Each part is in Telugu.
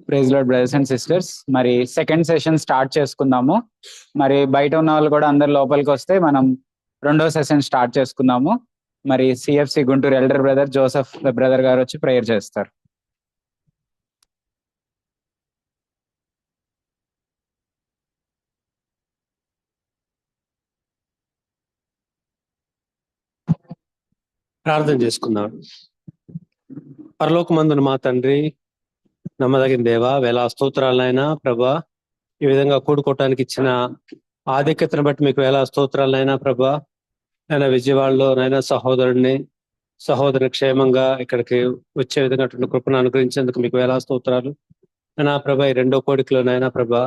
Praise lord brothers and sisters. మరి సెకండ్ సెషన్ స్టార్ట్ చేసుకుందాము. మరి బయట ఉన్న వాళ్ళు కూడా అందరు లోపలికి వస్తే మనం రెండో సెషన్ స్టార్ట్ చేసుకుందాము. మరి CFC Guntur elder brother Joseph brother గారు వచ్చి ప్రేయర్ చేస్తారు. ప్రార్థన చేసుకుందాం. పరలోకమందున మా తండ్రి, నమ్మదగిన దేవా, వేళ స్తోత్రాలైనా ప్రభా, ఈ విధంగా కూడుకోవటానికి ఇచ్చిన ఆధిక్యతను బట్టి మీకు వేళ స్తోత్రాలైనా ప్రభా. ఆయన విజయవాడలో నైనా సహోదరుని క్షేమంగా ఇక్కడికి వచ్చే విధంగా కృపను అనుగ్రహించేందుకు మీకు వేళ స్తోత్రాలు. అయినా ప్రభా, ఈ రెండో కోడికలోనైనా ప్రభా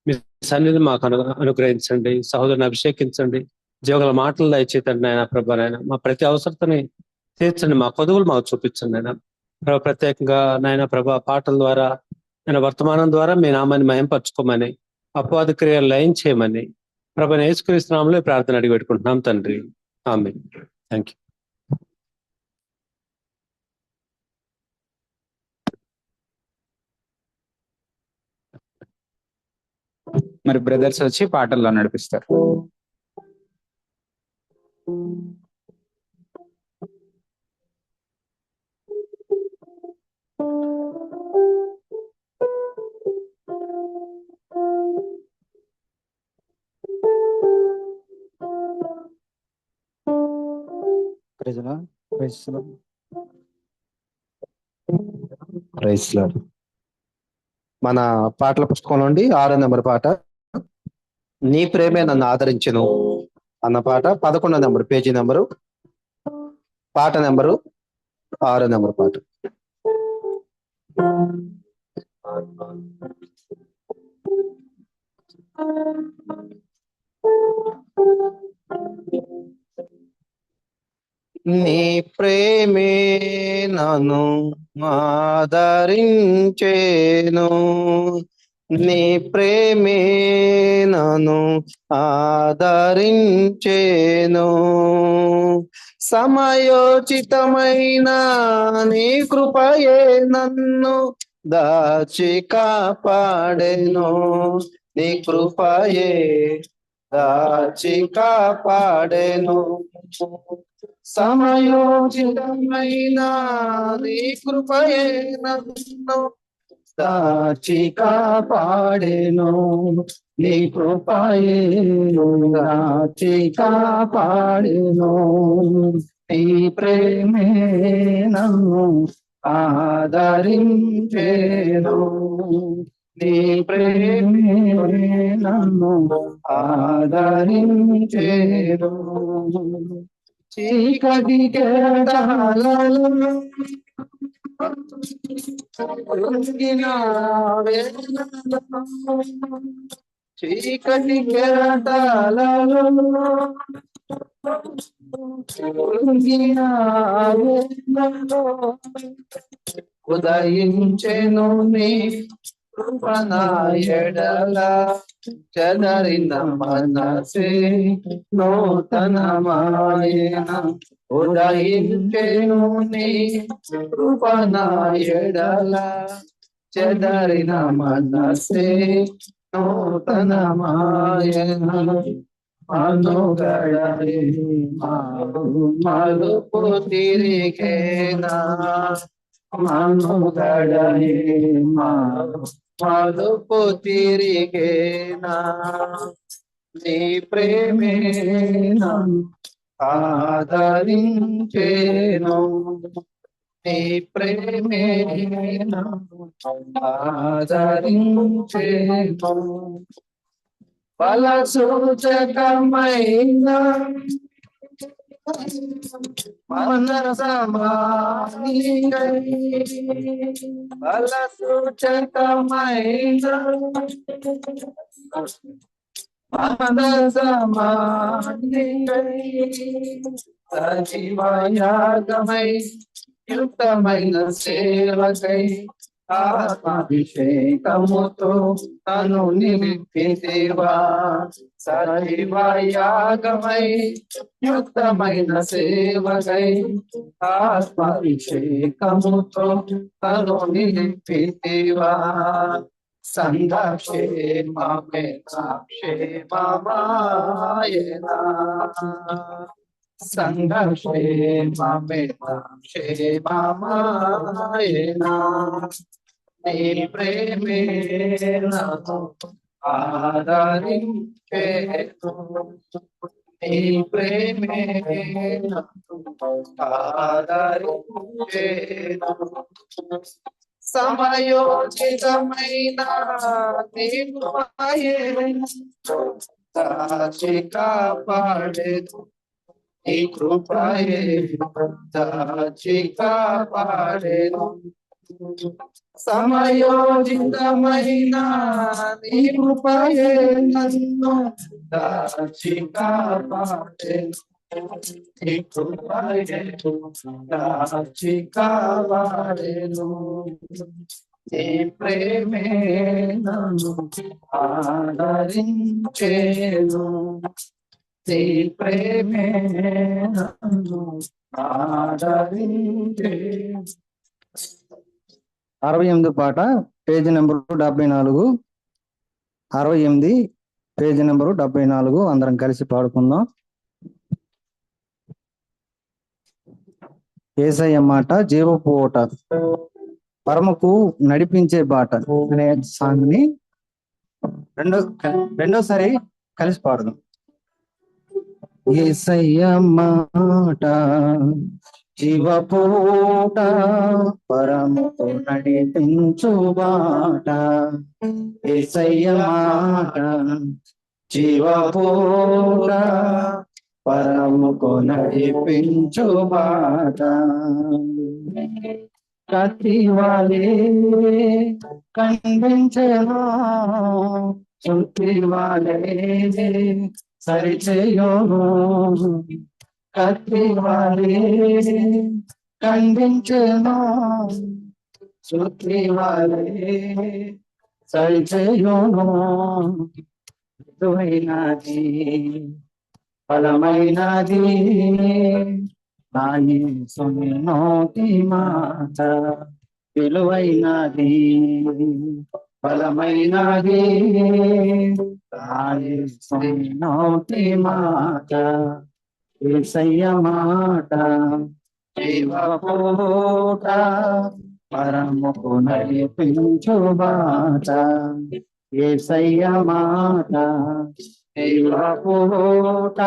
మీ సన్నిధిని మాకు అనుగ్రహించండి, సహోదరుని అభిషేకించండి, జీవగల మాటలు దయచేతండి ఆయన ప్రభా. నాయన మా ప్రతి అవసరతని తీర్చండి, మా కొదువులు మాకు చూపించండి ఆయన ప్రభా. ప్రత్యేకంగా నాయన ప్రభా పాటల ద్వారా, ఆయన వర్తమానం ద్వారా మీ నామాన్ని మయంపరచుకోమని, అపవాద క్రియలు లయం చేయమని ప్రభా యేసుక్రీస్తు నామములో ప్రార్థన అడిగి పెట్టుకుంటున్నాం తండ్రి, ఆమేన్. Thank you. మరి బ్రదర్స్ వచ్చి పాటల్లో నడిపిస్తారు. మన పాటల పుస్తకంలో నుండి 6వ నెంబర్ పాట, నీ ప్రేమే నన్ను ఆదరించెను అన్న పాట. 11వ నెంబర్ పేజీ నెంబరు, పాట నెంబరు 6వ నెంబర్ పాట. నీ ప్రేమే నన్ను ఆదరించెను, నీ ప్రేమే నన్ను ఆదరించెను, సమయోచితమైన నీ కృపయే నన్ను దాచి కాపాడెను, నీ కృపయే దాచి కాపాడెను, సమయోచితమైన నీ కృపయే నన్ను దాచి కాపాడెను, నీ కృపయే దాచి కాపాడెను, నీ ప్రేమే నన్ను ఆదరించెను, నీ ప్రేమే నన్ను ఆదరించెను, చీకటి కేడాలలో చీకటి కేడాలలో ఉదయించెను నీ కృపణ ఎడల, చెదరిన మనసే నూతనమాయెన, ఉదయించెను నీ కృపణ ఎడల, చెదరిన మనసే నూతనమాయెన, మనుగడయే మలుపు తిరిగేనా, మనుగడయే మలుపు తిరిగేనా, నీ ప్రేమే నన్ను ఆదరించెను, నీ ప్రేమే నన్ను ఆదరించెను, బల సూచకమైన మనసమానికై, బల సూచకమైన మనసమానికై, సజీవయాగమై యుక్తమైన సేవకై ఆత్మాభిషేకముతో తను నిలిపితివా, సజీవయాగమై యుక్తమైన సేవకై ఆత్మాభిషేకముతో తను నిలిపితివా. సంఘక్షేమమే క్షేమమాయనా, సంఘక్షేమమే క్షేమమాయనా. నీ ప్రేమే నన్ను ఆదరించేను, నీ ప్రేమే నన్ను ఆదరించేను. సమయోచితమైన నీ కృపయే దాచి కాపాడెను, నీ కృపయే దాచి కాపాడెను. సమయోచితమైన నీ కృపయే నన్ను దాచి కాపాడెను, నీ కృపయే దాచి కాపాడెను. నీ ప్రేమే నన్ను ఆదరించేను, నీ ప్రేమే నన్ను ఆదరించేను. 68 పాట పేజీ నెంబరు 74. 68 page number 74. అందరం కలిసి పాడుకుందాం. యేసయ్య మాట జీవపు ఊట, పరమకు నడిపించే బాట అనే సాంగ్ ని రెండోసారి కలిసి పాడదాం. యేసయ్య మాట జీవపూట, పరముకు నడిపించు బాట. యేసయ్య మాట జీవపూట, పరముకు నడిపించు బాట. కత్తివాలే ఖండించెను, శుద్ధివాలే సరిచేయును. కత్తివాలే ఖండించెను, శుద్ధివాలే సరిచేయును. మృదువైనది ఫలమైనది నా యేసుని నోటి మాట, విలువైనది ఫలమైనది నా యేసుని నోటి మాట. యేసయ్య మాట జీవపూట, పరముకు నడిపించు బాట. యేసయ్య మాట జీవపూట,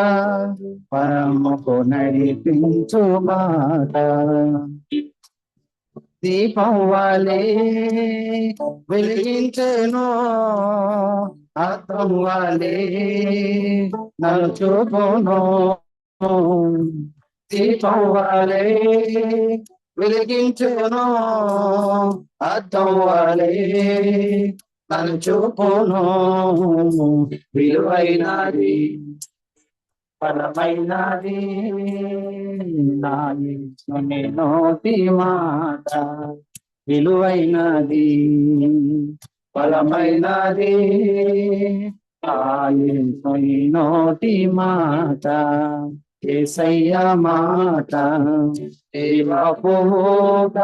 పరముకు నడిపించు బాట. దీపం వలె వెలిగించెను, అద్దం వలె నన్ను చూపును. దీపం వలె వెలిగించెను, అద్దం వలె నన్ను చూపును. విలువైనది ఫలమైనది నా యేసుని నోటి మాట, విలువైనది ఫలమైనది నా యేసుని నోటి మాట. యేసయ్య మాట జీవపూట,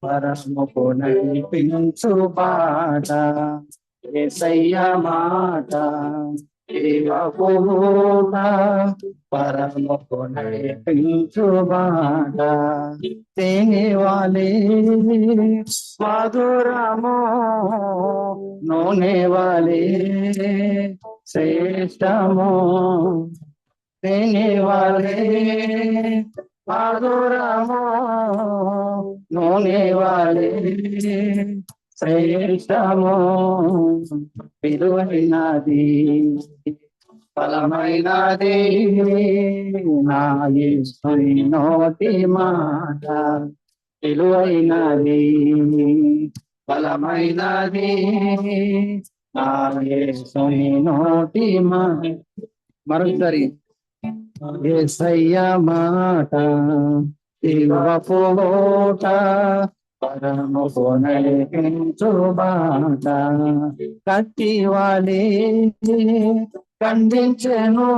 పరముకు నడిపించు బాట. యేసయ్య మాట జీవపూట, పరముకు నడిపించు బాట. తేనె వాలే మధురము, నూనె వాలే శ్రేష్టము. తేనె వాలే మధురము, నూనె వాలే శ్రేష్టము. విలువైనది ఫలమైనది నా యేసుని నోటి మాట, విలువైనది ఫలమైనది నా యేసుని నోటి మాట. మరొకసారి యేసయ్య మాట జీవపూట, పరముకు నడిపించు బాట కట్టివాలి ఖండించెను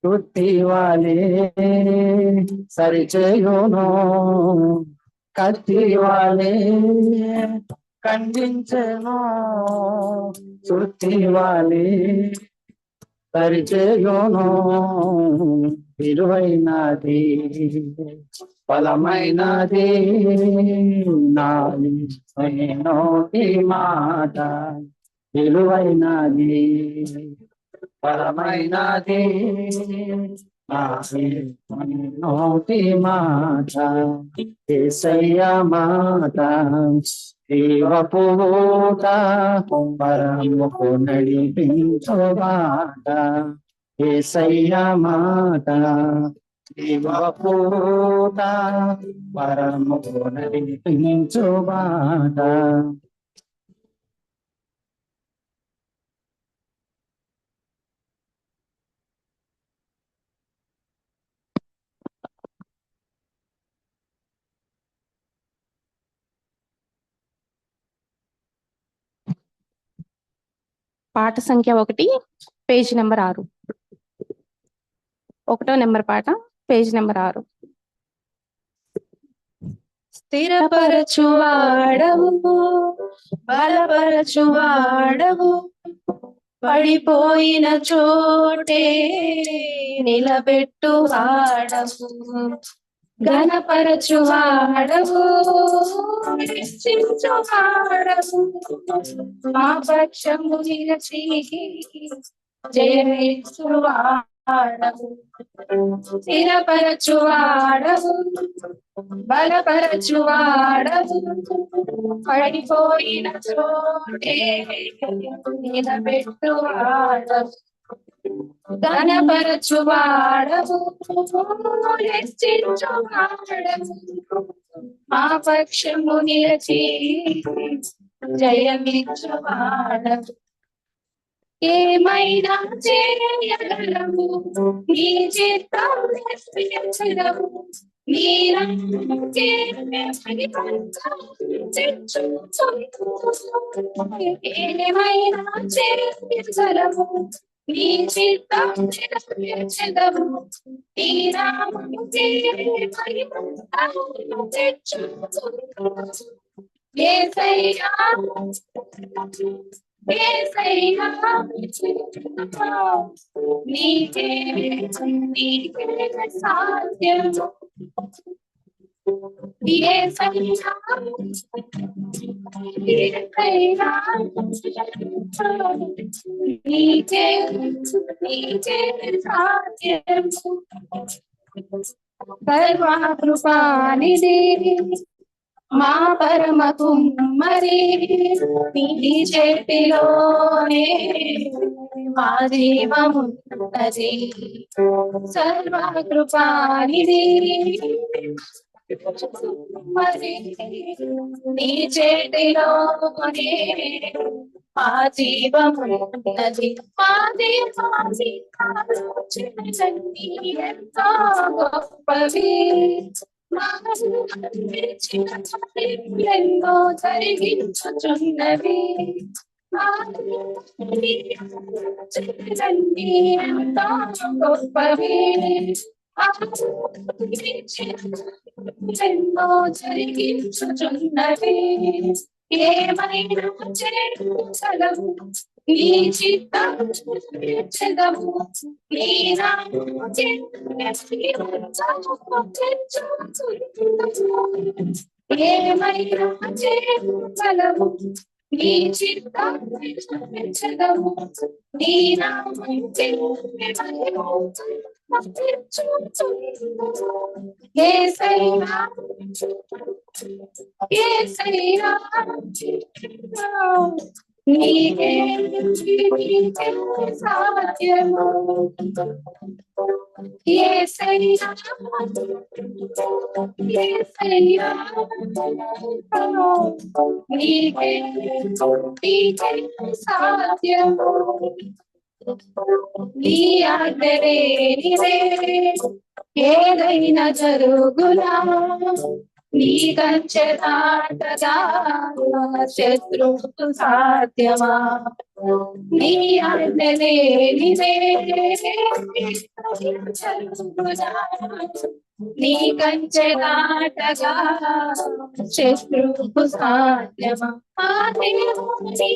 తుట్టివాలి సరిచేయును కట్టివాలి ఖండించెను తుట్టివాలి సరిచేయును విలువైనది బలమైనది నోటి మాట విలువైనది బలమైనది నోటి మాట యేసయ్య మాట జీవపూట పరముకు నడిపించు మాట యేసయ్య మాట జీవపూట పరముకు నడిపించు మాట. పాట సంఖ్య 1, పేజ్ నెంబర్ 6. 1వ నెంబర్ పాట, పేజ్ నెంబర్ 6. స్థిరపరచువాడవు బలపరచువాడవు పడిపోయిన చోటే నిలబెట్టువాడవు ఘనపరచువాడవు హెచ్చించువాడవు మా పక్షము నిలిచి జయమిచ్చువాడవు స్థిరపరచువాడవు బలపరచువాడవు పడిపోయిన చోటే నిలబెట్టువాడవు ఘనపరచువాడవు హెచ్చించువాడవు మా పక్షము నిలిచి జయమిచ్చువాడవు ఏమైనా చేయగలము నీ చిత్తం నెరవేర్చగలము ఏమైనా చేయగలము నీ చిత్తం నెరవేర్చగలము నీ నామము యేసయ్యా యేసయ్యా నీకే సాధ్యము యేసయ్యా యేసయ్యా నీకే సాధ్యము సర్వకృపానిధి మా పరమ కుమ్మరి నీ చేతిలోనే మా జీవమున్నది సర్వకృపానిధి మరి నీ చేతిలోనే మా జీవమున్నది మా దేవాసి ఎంతో గొప్పవి ఎన్నో జరిగించుచున్నవి ఎంతో గొప్పవి ఎన్నో జరిగించుచున్నవి ఏమైనా చేయగలము నీ చిత్తం నెరవేర్చగలము నీ నామము ఏమైనా చేయగలము నీ చిత్తం నెరవేర్చగలము నీ నామము యేసయ్యా యేసయ్యా నీకే సాధ్యము యేసయ్యా యేసయ్యా నీకే సాధ్యము నీ ఆజ్ఞలేనిదే ఏదైనా జరుగునా నీ కంచె దాటగా శత్రువుకు సాధ్యమా? నీ ఆజ్ఞలే నివే జరుగునా? నీ కంచె దాటగా శత్రువుకు సాధ్యమా? ఆ దేవుని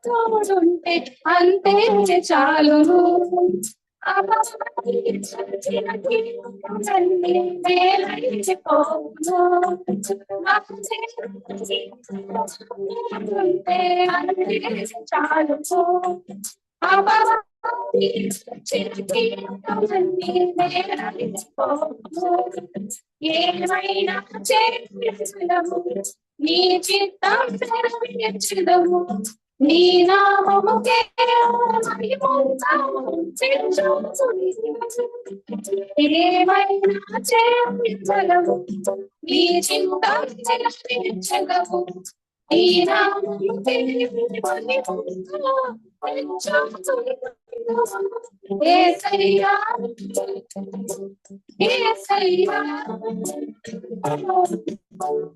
తోడుంటే అంతే చాలును. ఏమైనా చేయించదము, నీ చిత్తం నెరవేర్చదము. నీ నామముకే ఏమైనా చేయించగలవు, నీ చిత్తం నెరవేర్చగలవు. నీ నామముకే యేసయ్యా, యేసయ్యా,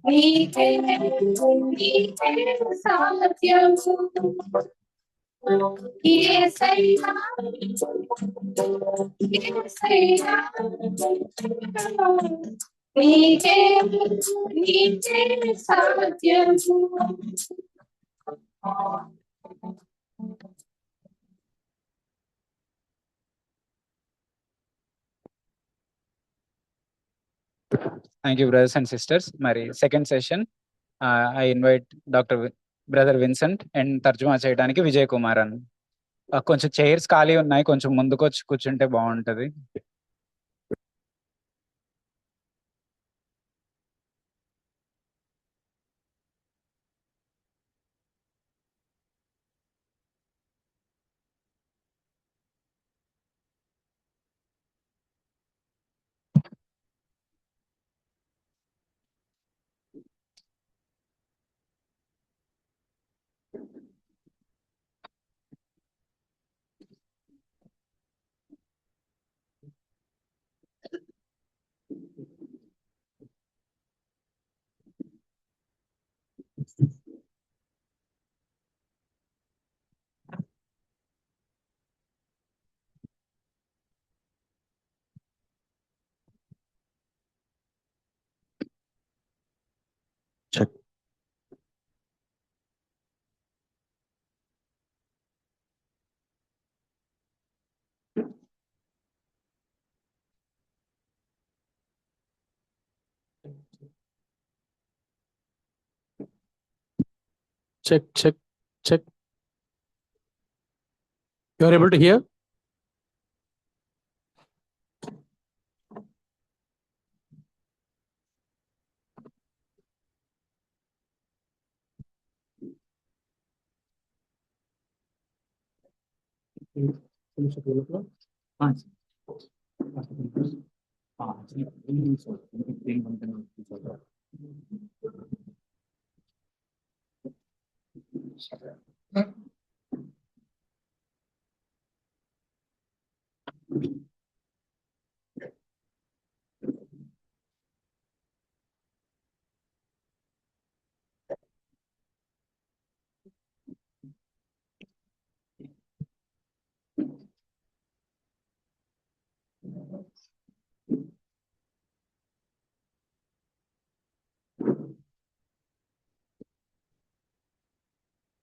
నీకే నీకే సాధ్యము. యేసయ్యా, యేసయ్యా, నీకే నీకే సాధ్యము. Thank you brothers and sisters. మరి second session I invite brother Vincent and తర్జుమా చేయడానికి విజయ్ కుమార్ అని. కొంచెం చైర్స్ ఖాళీ ఉన్నాయి, కొంచెం ముందుకు వచ్చి కూర్చుంటే బాగుంటది. Check, check, check. You are able to hear?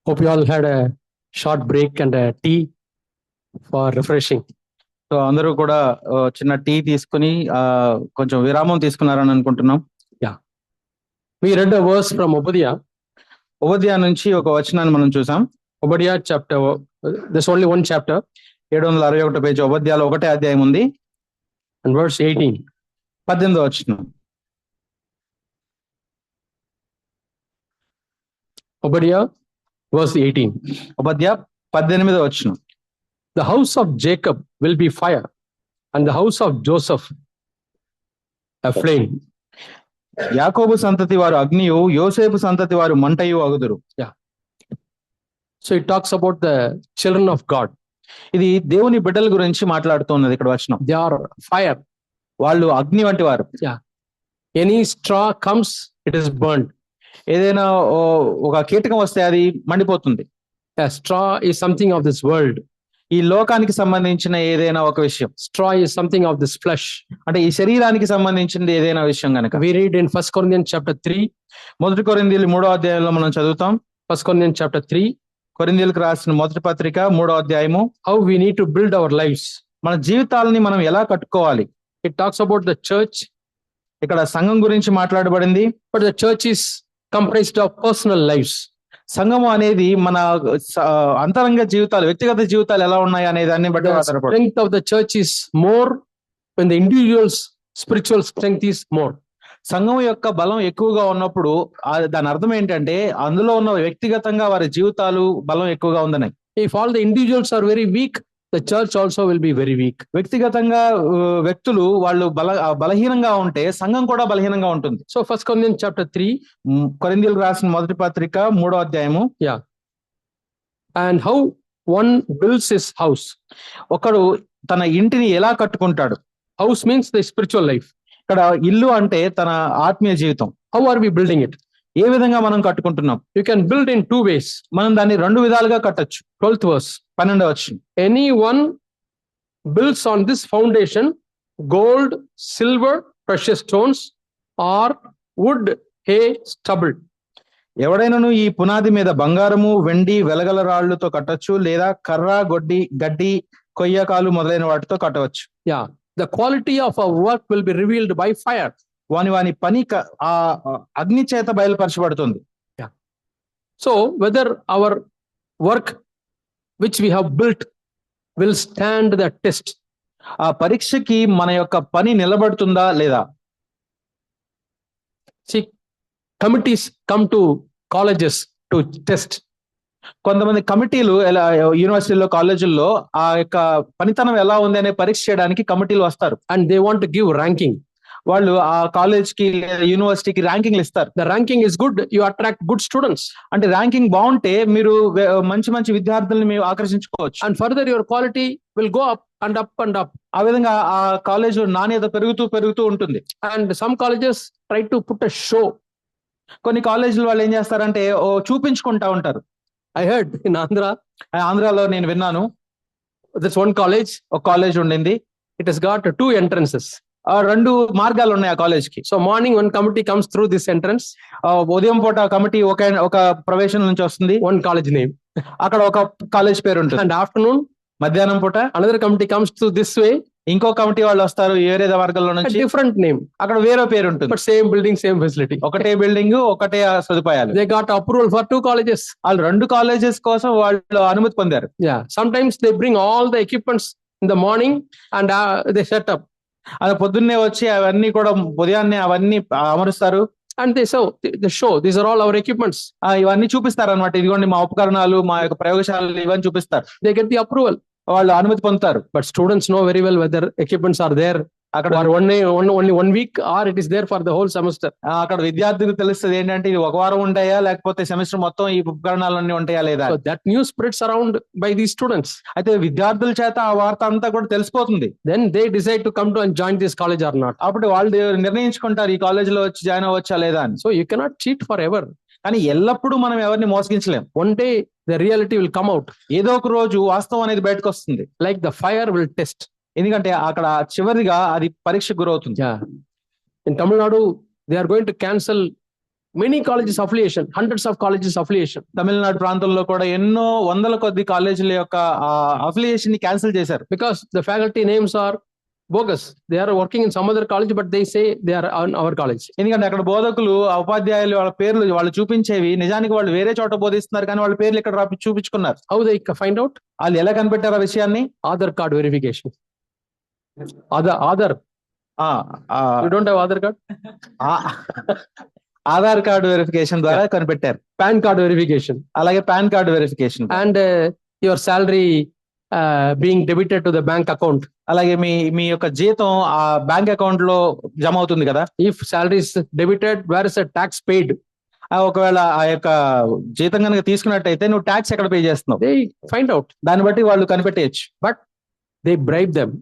Hope you all had a short break and a tea for refreshing. So అందరూ కూడా చిన్న టీ తీసుకుని కొంచెం విరామం తీసుకున్నారని అనుకుంటున్నాం. We read a verse from Obadiah. ఉపధ్యాయ నుంచి ఒక వచనాన్ని మనం చూసాం. Obadiah chapter, there's only one chapter. 761 page ఉపధ్యాయలో ఒకటే అధ్యాయం ఉంది. And verse 18. 18వ వచనం. Obadiah, verse 18. ఉపధ్యాయ 18వ వచనం. The house of Jacob will be fire, and the house of Joseph a flame. యాకోబు సంతతి వారు అగ్నియు, యోసేపు సంతతి వారు మంటయు అగుదురు. So it talks about the children of God. ఇది దేవుని బిడ్డల గురించి మాట్లాడుతున్నది ఇక్కడ వచనం. They are fire. వాళ్ళు అగ్ని వంటి వారు. Any straw comes, it is burned. ఏదైనా ఒక కీటకం వస్తే అది మండిపోతుంది. A straw is something of this world. ఈ లోకానికి సంబంధించిన ఏదైనా ఒక విషయం. Straw is something of this flesh. అంటే ఈ శరీరానికి సంబంధించింది ఏదైనా విషయం గనక. We read in 1 Corinthians chapter 3. మొదటి కొరింథీయులు 3వ అధ్యాయంలో మనం చదువుతాం. 1 Corinthians chapter 3. కొరింథీయులకు రాసిన మొదటి పత్రిక 3వ అధ్యాయము. How we need to build our lives. మన జీవితాలని మనం ఎలా కట్టుకోవాలి. It talks about the church. ఇక్కడ సంఘం గురించి మాట్లాడబడింది. But the church is comprised of personal lives. సంఘము అనేది మన అంతరంగ జీవితాలు, వ్యక్తిగత జీవితాలు ఎలా ఉన్నాయి అనే దాన్ని బట్టి The strength of the church is more when the individual's spiritual strength is more. సంఘం యొక్క బలం ఎక్కువగా ఉన్నప్పుడు దాని అర్థం ఏంటంటే అందులో ఉన్న వ్యక్తిగతంగా వారి జీవితాలు బలం ఎక్కువగా ఉందని. If all the individuals are very weak, the church also will be very weak. వ్యక్తిగతంగా వ్యక్తులు వాళ్ళు బలహీనంగా ఉంటే సంఘం కూడా బలహీనంగా ఉంటుంది. So 1 Corinthians chapter 3. కొరింథీయులకు రాసిన మొదటి పత్రిక 3వ అధ్యాయము. Yeah. And how one builds his house. ఒకడు తన ఇంటిని ఎలా కట్టుకుంటాడు. House means the spiritual life. ఇక్కడ ఇల్లు అంటే తన ఆత్మీయ జీవితం. How are we building it? ఏ విధంగా మనం కట్టుకుంటున్నాం. You can build in two ways. మనం దాన్ని రెండు విధాలుగా కట్టొచ్చు. 12th verse. 12వ వచనం. Anyone builds on this foundation gold, silver, precious stones, or wood, hay, stubble. ఎవడైనాను ఈ పునాది మీద బంగారము, వెండి, వెలగల రాళ్లతో కట్టొచ్చు, లేదా కర్ర, గడ్డి, కొయ్యకాలు మొదలైన వాటితో కట్టవచ్చు. Yeah, the quality of our work will be revealed by fire. వాని పని ఆ అగ్ని చేత బయలుపరచబడుతుంది. Yeah. So whether our work which we have built will stand the test. ఆ పరీక్షకి మన యొక్క పని నిలబడుతుందా లేదా. See, committees come to colleges to test. కొంతమంది కమిటీలు యూనివర్సిటీలో, కాలేజీల్లో ఆ యొక్క పనితనం ఎలా ఉంది అనే పరీక్ష చేయడానికి కమిటీలు వస్తారు. And they want to give ranking. వాళ్ళు ఆ కాలేజ్ కి, యూనివర్సిటీకి ర్యాంకింగ్లు ఇస్తారు. The ranking is good, you attract good students. అంటే ర్యాంకింగ్ బాగుంటే మీరు మంచి విద్యార్థుల్ని మీరు ఆకర్షించుకోవచ్చు. And further your quality will go up and up and up. ఆ విధంగా ఆ కాలేజ్ నాణ్యత పెరుగుతూ ఉంటుంది. And some colleges try to put a show. కొన్ని కాలేజీలు వాళ్ళు ఏం చేస్తారంటే చూపించుకుంటా ఉంటారు. I heard in ఆంధ్రాలో నేను విన్నాను. There's one college. ఒక కాలేజ్ ఉండింది. It has got 2 entrances. రెండు మార్గాలు ఉన్నాయి ఆ కాలేజ్ కి. So morning one committee comes through this entrance. ఉదయం పూట కమిటీ ఒక ప్రవేశం నుంచి వస్తుంది. One college name. అక్కడ ఒక కాలేజ్ పేరు ఉంటుంది. And afternoon మధ్యాహ్నం పూట another committee comes through this way. ఇంకో కమిటీ వాళ్ళు వస్తారు వేరే మార్గంలో నుంచి. Different name. అక్కడ వేరే పేరు ఉంటుంది. But same building, same facility. ఒకటే బిల్డింగ్, ఒకటే సదుపాయాలు. They got approval for 2 colleges. వాళ్ళు 2 కాలేజెస్ కోసం వాళ్ళు అనుమతి పొందారు. Yeah. Sometimes they bring all the equipments in the morning and they set up. అది పొద్దున్నే వచ్చి అవన్నీ కూడా ఉదయాన్నే అవన్నీ అమరుస్తారు. And they show these are all our equipments. ఇవన్నీ చూపిస్తారు అన్నమాట. ఇదిగోండి మా ఉపకరణాలు, మా యొక్క ప్రయోగశాలలు, ఇవన్నీ చూపిస్తారు. They get the approval. వాళ్ళు అనుమతి పొందుతారు. But students know very well whether equipments are there అక్కడ only 1 week or it is there for the whole semester. అక్కడ విద్యార్థులకు తెలుస్తుంది ఏంటంటే ఇది ఒక వారం ఉంటాయా లేకపోతే సెమిస్టర్ మొత్తం ఈ ఉపకరణాలన్నీ ఉంటాయా లేదా. So that news spreads around by these students. అయితే విద్యార్థుల చేత ఆ వార్త అంతా కూడా తెలిసిపోతుంది. Then they decide to come to and join this college or not. అప్పుడు వాళ్ళు నిర్ణయించుకుంటారు ఈ కాలేజ్ లో వచ్చి జాయిన్ అవ్వచ్చా లేదా అని. So you cannot cheat forever. కానీ ఎల్లప్పుడూ మనం ఎవరిని మోసగించలేం. One day the reality will come out. ఏదో ఒక రోజు వాస్తవం అనేది బయటకు వస్తుంది. Like the fire will test. ఎందుకంటే అక్కడ చివరిగా అది పరీక్షకు గురవుతుంది. Yeah. In Tamil Nadu, they are going to cancel many colleges affiliation, hundreds of colleges affiliation. Tamil Nadu ప్రాంతంలో కూడా ఎన్నో వందల కొద్ది కాలేజీల యొక్క అఫిలియేషన్ ని క్యాన్సిల్ చేశారు. Because the faculty names are bogus. They are working in some other college, but they say they are on our college. ఎందుకంటే అక్కడ బోధకులు, ఉపాధ్యాయులు వాళ్ళ పేర్లు వాళ్ళు చూపించేవి నిజానికి వాళ్ళు వేరే చోట బోధిస్తున్నారు కానీ వాళ్ళ పేర్లు ఇక్కడ చూపించుకున్నారు. How they find out? వాళ్ళు ఎలా కనిపెట్టారు ఆ విషయాన్ని? Aadhaar card verification. Aadhaar. You don't have Aadhaar card? Aadhaar card verification ద్వారా కనిపెట్టారు. PAN card verification. అలాగే pan card verification. And your salary being debited to the bank account. అలాగే మీ యొక్క జీతం ఆ బ్యాంక్ అకౌంట్ లో జమ అవుతుంది కదా. If salary is debited, where is the tax paid? ఒకవేళ ఆ యొక్క జీతం కనుక తీసుకున్నట్టయితే నువ్వు ట్యాక్స్ ఎక్కడ పే చేస్తున్నావు They find out. దాన్ని బట్టి వాళ్ళు కనిపెట్టేయచ్చు. But they bribe them.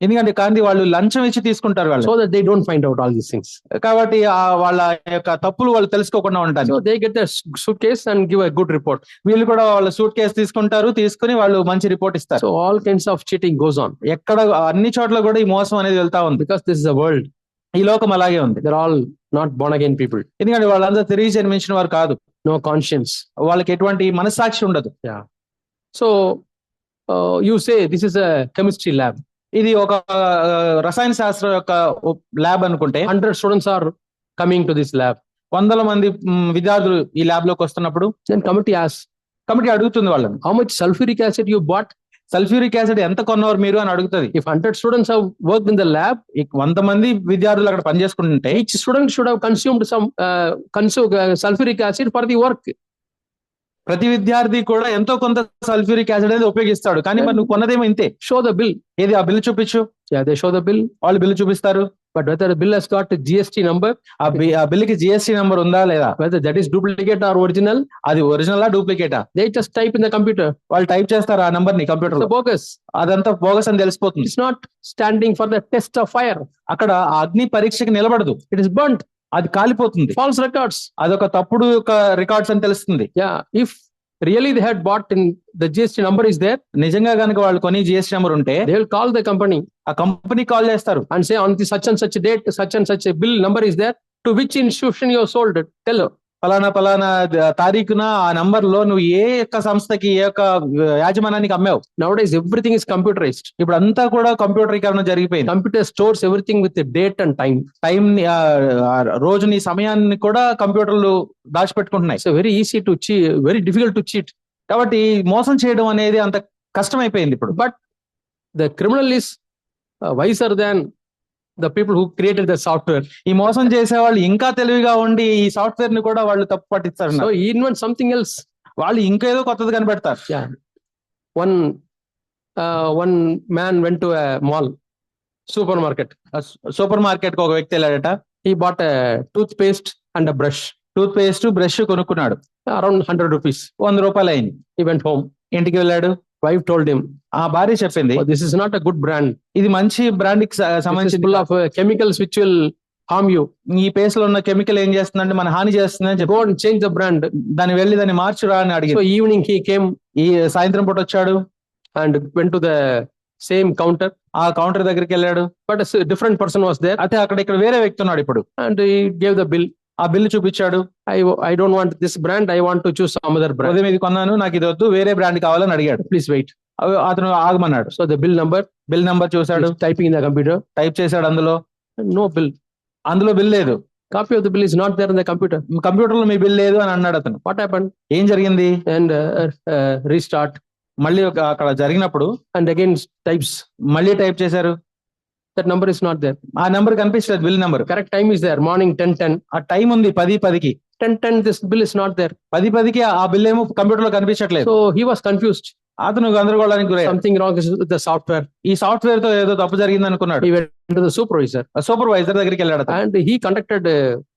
ఎందుకంటే కానీ వాళ్ళు లంచం ఇచ్చి తీసుకుంటారు వాళ్ళు, so that they don't find out all these things. కాబట్టి వాళ్ళ యొక్క తప్పులు వాళ్ళు తెలుసుకోకుండా ఉంటారు. So they get their suitcase and give a good report. వీళ్ళు కూడా వాళ్ళ సూట్ కేసు తీసుకుంటారు, తీసుకుని వాళ్ళు మంచి రిపోర్ట్ ఇస్తారు. So all kinds of cheating goes on ఎక్కడ అన్ని చోట్ల కూడా ఈ మోసం అనేది వెళ్తా ఉంది. because this is a world. ఈ లోకం అలాగే ఉంది. They're all not born again people. ఎందుకంటే వాళ్ళందరూ తిరిగి జన్మించిన వారు కాదు, No conscience. వాళ్ళకి ఎటువంటి మనస్సాక్షి ఉండదు. So you say this is a chemistry lab. ఇది ఒక రసాయన శాస్త్రం యొక్క ల్యాబ్ అనుకుంటే 100 students are coming to this lab. 100 మంది విద్యార్థులు ఈ ల్యాబ్ లోకి వస్తున్నప్పుడు Then committee asks, కమిటీ అడుగుతుంది వాళ్ళని, how much sulfuric acid you bought? Sulphuric acid ఎంత కొన్నవారు మీరు అని అడుగుతుంది. If 100 students have worked in the lab, 100 మంది విద్యార్థులు అక్కడ పనిచేసుకుంటుంటే each student should have consumed some sulfuric acid for the work. ప్రతి విద్యార్థి కూడా ఎంతో కొంత సల్ఫ్యూరిక్ యాసిడ్ అనేది ఉపయోగిస్తాడు, కానీ మరి నువ్వు కొన్నదేమో ఇంతే. Show the bill. ఏది ఆ బిల్ చూపించు. Yeah, they show the bill. వాళ్ళు బిల్ చూపిస్తారు. But whether the bill has got a GST number, ఆ బిల్ కి జిఎస్టీ నంబర్ ఉందా లేదా, whether that is duplicate or original, అది ఒరిజినలా డూప్లికేటా, they just type in the computer. వాళ్ళు టైప్ చేస్తారు ఆ నంబర్ ని కంప్యూటర్ It's లో, a bogus. అదంతా బోగస్ అని తెలిసిపోతుంది. It's not standing for the test of fire. అక్కడ ఆ అగ్ని పరీక్షకి నిలబడదు, It is burnt. అది కాలిపోతుంది. False records. అదొక తప్పుడు రికార్డ్స్ అని తెలుస్తుంది. Yeah. If really they had bought in the GST number is there, నిజంగా కనుక వాళ్ళు కొని జిఎస్టీ నెంబర్ ఉంటే they will call the company ఆ కంపెనీ కాల్ చేస్తారు and say on the such and such date, such and such a bill number is there. To which institution you have sold it? Tell her. పలానా తారీఖున ఆ నంబర్ లో నువ్వు ఏ యొక్క సంస్థకి ఏ యొక్క యాజమాన్యానికి అమ్మావు. Nowadays everything is computerized. ఇప్పుడు అంతా కూడా కంప్యూటరీకరణ జరిగిపోయింది. Computer stores everything with the date and time. Time రోజుని సమయాన్ని కూడా కంప్యూటర్లు దాచిపెట్టుకుంటున్నాయి. It's very easy to cheat, very difficult to cheat. కాబట్టి మోసం చేయడం అనేది అంత కష్టమైపోయింది ఇప్పుడు. But the criminal is wiser than the people who created the software. ఈ మోసం చేసే వాళ్ళు ఇంకా తెలివిగా ఉండి ఈ సాఫ్ట్వేర్ ని కూడా వాళ్ళు తప్పు పట్టిస్తారు. So he invents something else. వాళ్ళు ఇంకేదో కొత్తది కనిపెడతారు. Yeah. One man went to a mall, supermarket. Supermarket కి ఒక వ్యక్తి వెళ్ళాడట. He bought a toothpaste and a brush. Toothpaste brush కొనుక్కున్నాడు. Around 100 rupees. 100 రూపాయలు అయింది. He went home. ఇంటికి వెళ్ళాడు. Wife told him, ఆ భార్య చెప్పింది, oh, this is not a good brand. ఇది మంచి బ్రాండ్ కి This is సంబంధించి full of chemicals which will harm you. ఈ పేస్ట్ లో ఉన్న కెమికల్ ఏం చేస్తుందంటే మన హాని చేస్తుందని చెప్పి Go and change the brand. దాన్ని మార్చురా అని So అడిగింది. evening he came ఈ సాయంత్రం పూట వచ్చాడు. and went to the same counter. ఆ కౌంటర్ దగ్గరికి వెళ్ళాడు. But a different person was there అయితే ఇక్కడ వేరే వ్యక్తి ఉన్నాడు. ఇప్పుడు and he gave the bill. ఆ బిల్లు చూపించాడు. I don't want this brand. I want to choose some other brand. ఉదయం ఇది కొన్నాను, నాకు ఇది వద్దు, వేరే బ్రాండ్ కావాలని అడిగాడు. Please wait. అతను ఆగమన్నాడు. So the bill number, bill number చూశాడు, he's typing in the computer. Type చేశాడు. No bill. అందులో బిల్ లేదు. Copy of the bill is not there in the computer. Computer లో మీ బిల్ లేదు అని అన్నాడు అతను. What happened? ఏం జరిగింది? And restart మళ్ళీ అక్కడ జరిగినప్పుడు and again types. మళ్ళీ టైప్ చేశారు. That number is not there. ఆ నంబర్ కనిపించలేదు, bill number. Correct time is there. Morning 10:10. ఆ టైం ఉంది 10:10కి. 10:10 this bill is not there. 10:10కి ఆ బిల్ ఏమో కంప్యూటర్ లో కనిపించట్లేదు. So he was confused. అతను గందరగోళానికి గురయ్యాడు. Something wrong is with the software. ఈ సాఫ్ట్వేర్ తో ఏదో తప్పు జరిగింది అనుకున్నాడు. He went to the supervisor supervisor దగ్గరికి వెళ్ళాడు అతను. and he conducted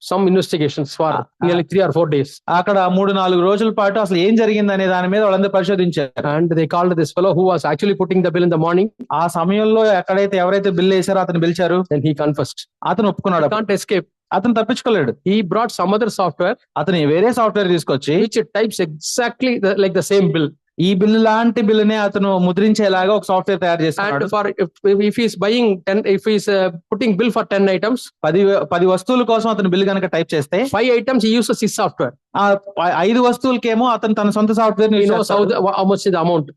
some investigations for nearly 3 or 4 days. అక్కడ 3-4 రోజుల పాటు అసలు ఏం జరిగింది అనే దాని మీద వాళ్ళందరూ పరిశోధించారు. And they called this fellow who was actually putting the bill in the morning. ఆ సమయంలో ఎవరైతే బిల్ వేశారో అతను పిలిచారు. Then he confessed. అతను ఒప్పుకున్నాడు. He can't escape. అతను తప్పించుకోలేడు. He brought some other software అతను వేరే సాఫ్ట్వేర్ తీసుకొచ్చి which types exactly like the same bill. ఈ బిల్ లాంటి బిల్లునే అతను ముద్రించేలాగా ఒక సాఫ్ట్వేర్ తయారు చేస్తున్నాడు. And for if he is buying 10, if he is putting bill for 10 items, 10 వస్తువుల కోసం అతను బిల్ కనుక టైప్ చేస్తే 5 items he uses his software. ఆ 5 వస్తువులకేమో అతను తన సొంత software He knows how much is the amount.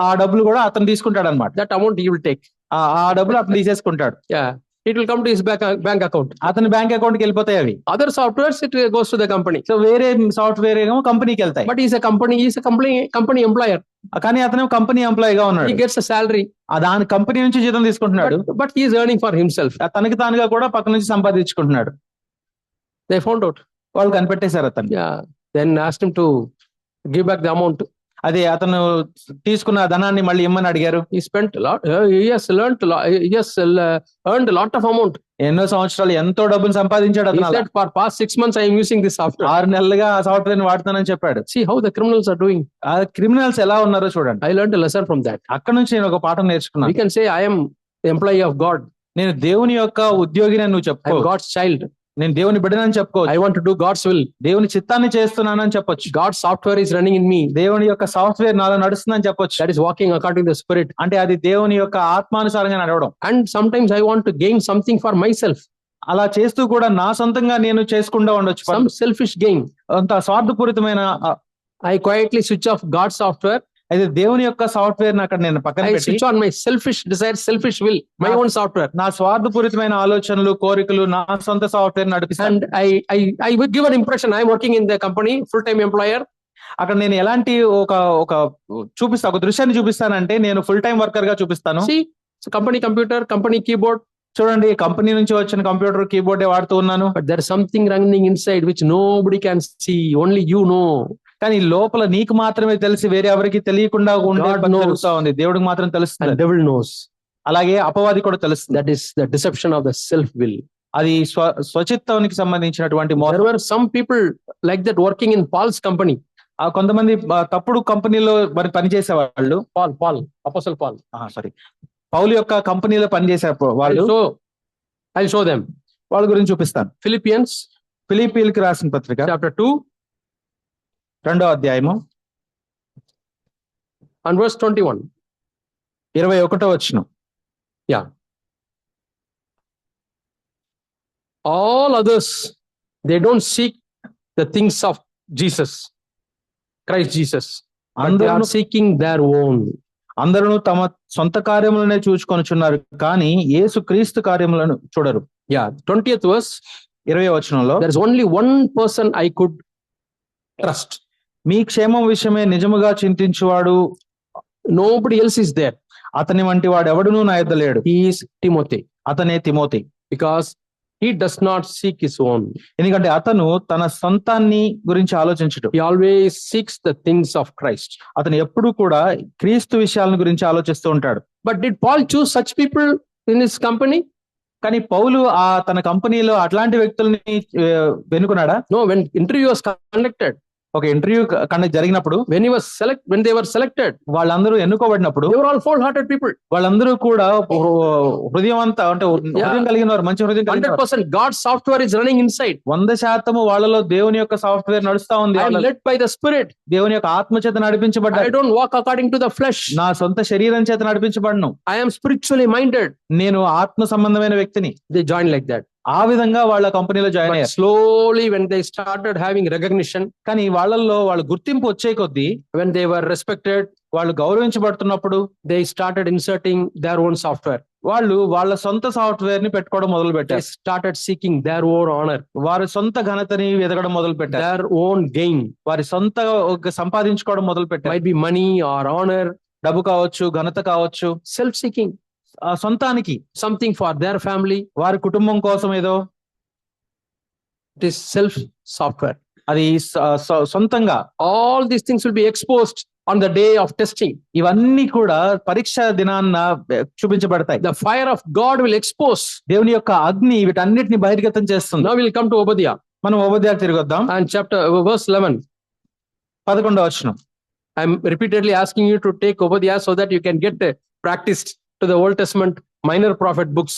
ఆ డబ్బులు కూడా అతను తీసుకుంటాడు అనమాట. That amount he will take. ఆ డబ్బులు అతను తీసేసుకుంటాడు. Yeah. It will come to his bank account. అతని బ్యాంక్ అకౌంట్ కి వెళ్ళిపోతాయి అవి. Other softwares it goes to the company. So వేరే సాఫ్ట్వేర్ ఏమో కంపెనీకి వెళ్తాయి. But he is a company employer. కానీ అతను కంపెనీ ఎంప్లాయీగా ఉన్నాడు. He gets a salary. దాని కంపెనీ నుంచి జీతం తీసుకుంటున్నాడు. But he is earning for himself. తనకి తానుగా కూడా పక్క నుంచి సంపాదించుకుంటున్నాడు. They found out. వాళ్ళు కనిపెట్టేశారు అతను. Yeah. Then asked him to give back the amount. అదే అతను తీసుకున్న ధనాన్ని మళ్ళీ ఇమ్మని అడిగారు. He spent a lot. He has earned a lot of amount. ఎన్నో సంవత్సరాలు ఎంతో డబ్బులు సంపాదించాడు He అతను. said for past 6 months I am using this software. 6 నెలలుగా ఆ సాఫ్ట్వేర్ ని వాడుతానని చెప్పాడు. See how the criminals are doing. ఆ క్రిమినల్స్ ఎలా ఉన్నారో చూడండి. I learned a lesson from that. అక్కడ నుంచి నేను ఒక పాఠం నేర్చుకున్నాను. We can say I am the employee of God. నేను దేవుని యొక్క ఉద్యోగిని అని నువ్వు I చెప్పుకో. am God's child. నేను దేవుని బిడ్డనని చెప్పుకోవచ్చు. I want to do God's will. దేవుని చిత్తాన్ని చేస్తున్నానని చెప్పొచ్చు. God's software is running in me. దేవుని యొక్క సాఫ్ట్వేర్ నాలో నడుస్తుందని చెప్పొచ్చు. That is walking according to the Spirit. అంటే అది దేవుని యొక్క ఆత్మానుసారంగా నడవడం. And sometimes I want to gain something for myself. అలా చేస్తూ కూడా నా సొంతంగా నేను చేసుకుంటూ ఉండొచ్చు. Some selfish gain. అంత స్వార్థపూరితమైన I quietly switch off God's software. అయితే దేవుని యొక్క సాఫ్ట్వేర్ అక్కడ నేను పక్కన I పెట్టి switch on my selfish desire, selfish will, my own software. నా స్వార్థపూరితమైన ఆలోచనలు కోరికలు నా సొంత సాఫ్ట్వేర్ నడిపిస్తాను. And I would give an impression I am working in the company, full-time employer. అక్కడ నేను ఎలాంటి ఒక చూపిస్తా, ఒక దృశ్యాన్ని చూపిస్తానంటే నేను ఫుల్ టైం వర్కర్ గా చూపిస్తాను. See, so company computer, company keyboard. చూడండి, కంపెనీ నుంచి వచ్చిన కంప్యూటర్ కీబోర్డే వాడుతూ ఉన్నాను. But there is something running inside which nobody can see, only you know. కానీ లోపల నీకు మాత్రమే తెలిసి వేరే ఎవరికి తెలియకుండా ఉండే God పని knows. జరుగుతా ఉంది. దేవుడికి మాత్రం తెలుస్తుంది. And devil knows. అలాగే అపవాది కూడా తెలుస్తుంది. That is the deception of the self will. అది స్వచిత్తానికి సంబంధించినటువంటి There were some people like that working in Paul's company. కొంతమంది తప్పుడు కంపెనీలో మరి పనిచేసేవాళ్ళు. Paul, Apostle Paul. సారీ, పౌలు యొక్క కంపెనీలో పనిచేసే వాళ్ళు. I'll show them. వాళ్ళ గురించి చూపిస్తాను. Philippians ఫిలిప్పీయులకు రాసిన పత్రిక chapter 2 2వ అధ్యాయము and verse 21. 21వ వచనం. All others, they don't seek the things of Jesus, Christ Jesus, but they are seeking their own. అందరూ తమ సొంత కార్యములనే చూచుకొనుచున్నారు, కానీ యేసు క్రీస్తు కార్యములను చూడరు. 20th verse. 20వ వచనంలో, there is only one person I could trust. మీ క్షేమం విషయమే నిజముగా చింతించువాడు Nobody else is there. అతని వంటి వాడు ఎవడునూ నా యొద్ద లేడు. He is Timothy. అతనే Timothy. Because he does not seek his own. ఎందుకంటే అతను తన సొంతాన్ని గురించి ఆలోచించడు. He always seeks the things of Christ. అతను ఎప్పుడు కూడా క్రీస్తు విషయాలను గురించి ఆలోచిస్తూ ఉంటాడు. But did Paul choose such people in his company? కానీ పౌలు తన కంపెనీలో అట్లాంటి వ్యక్తుల్ని వెనుకున్నాడా? No, when interview was conducted, ఒక ఇంటర్వ్యూ జరిగినప్పుడు, when they were selected, వాళ్ళందరూ ఎన్నుకోబడినప్పుడు they were all wholehearted people. వాళ్ళందరూ కూడా హృదయం అంతా అంటే హృదయం కలిగిన వారు, మంచి హృదయం కలిగిన వారు. 100% God's software is running inside. 100% వాళ్ళలో దేవుని యొక్క సాఫ్ట్వేర్ నడుస్తా ఉంది. I am led by the Spirit. దేవుని యొక్క ఆత్మ చేత నడిపించబడ్డా. I don't walk according to the flesh. నా సొంత శరీరం చేత నడిపించబడను. I am spiritually minded. నేను ఆత్మ సంబంధమైన వ్యక్తిని. They join like that. ఆ విధంగా వాళ్ళ కంపెనీలో జాయిన్ అయ్యారు. Slowly when they started having recognition, కానీ వాళ్ళల్లో వాళ్ళ గుర్తింపు వచ్చే కొద్దీ, when they were respected, వాళ్ళు గౌరవించబడుతున్నప్పుడు, they started inserting their own software. వాళ్ళు వాళ్ళ సొంత సాఫ్ట్వేర్ ని పెట్టుకోవడం మొదలు They పెట్టారు. started seeking their own honor, వారి సొంత ఘనతని వెతకడం మొదలు పెట్టారు. their own gain. వారి సొంత సంపాదించుకోవడం మొదలు పెట్టారు. Might be money or honor, డబ్బు కావచ్చు, ఘనత కావచ్చు. self seeking, సొంతానికి, something for their family. వారి కుటుంబం కోసం ఏదో. It is self software. అది సొంతంగా. All these things will be exposed on the day of testing. ఇవన్నీ కూడా పరీక్ష దినాన్న చూపించబడతాయి. The fire of God will expose. దేవుని యొక్క అగ్ని వీటన్నిటిని బహిర్గతం చేస్తుంది. Now we'll come to Obadiah. మనం ఓబద్యాకు తిరిగి వద్దాం. And verse 11. 11వ వచనం. I'm repeatedly asking you to take Obadiah so that you can get practiced to the Old Testament minor prophet books.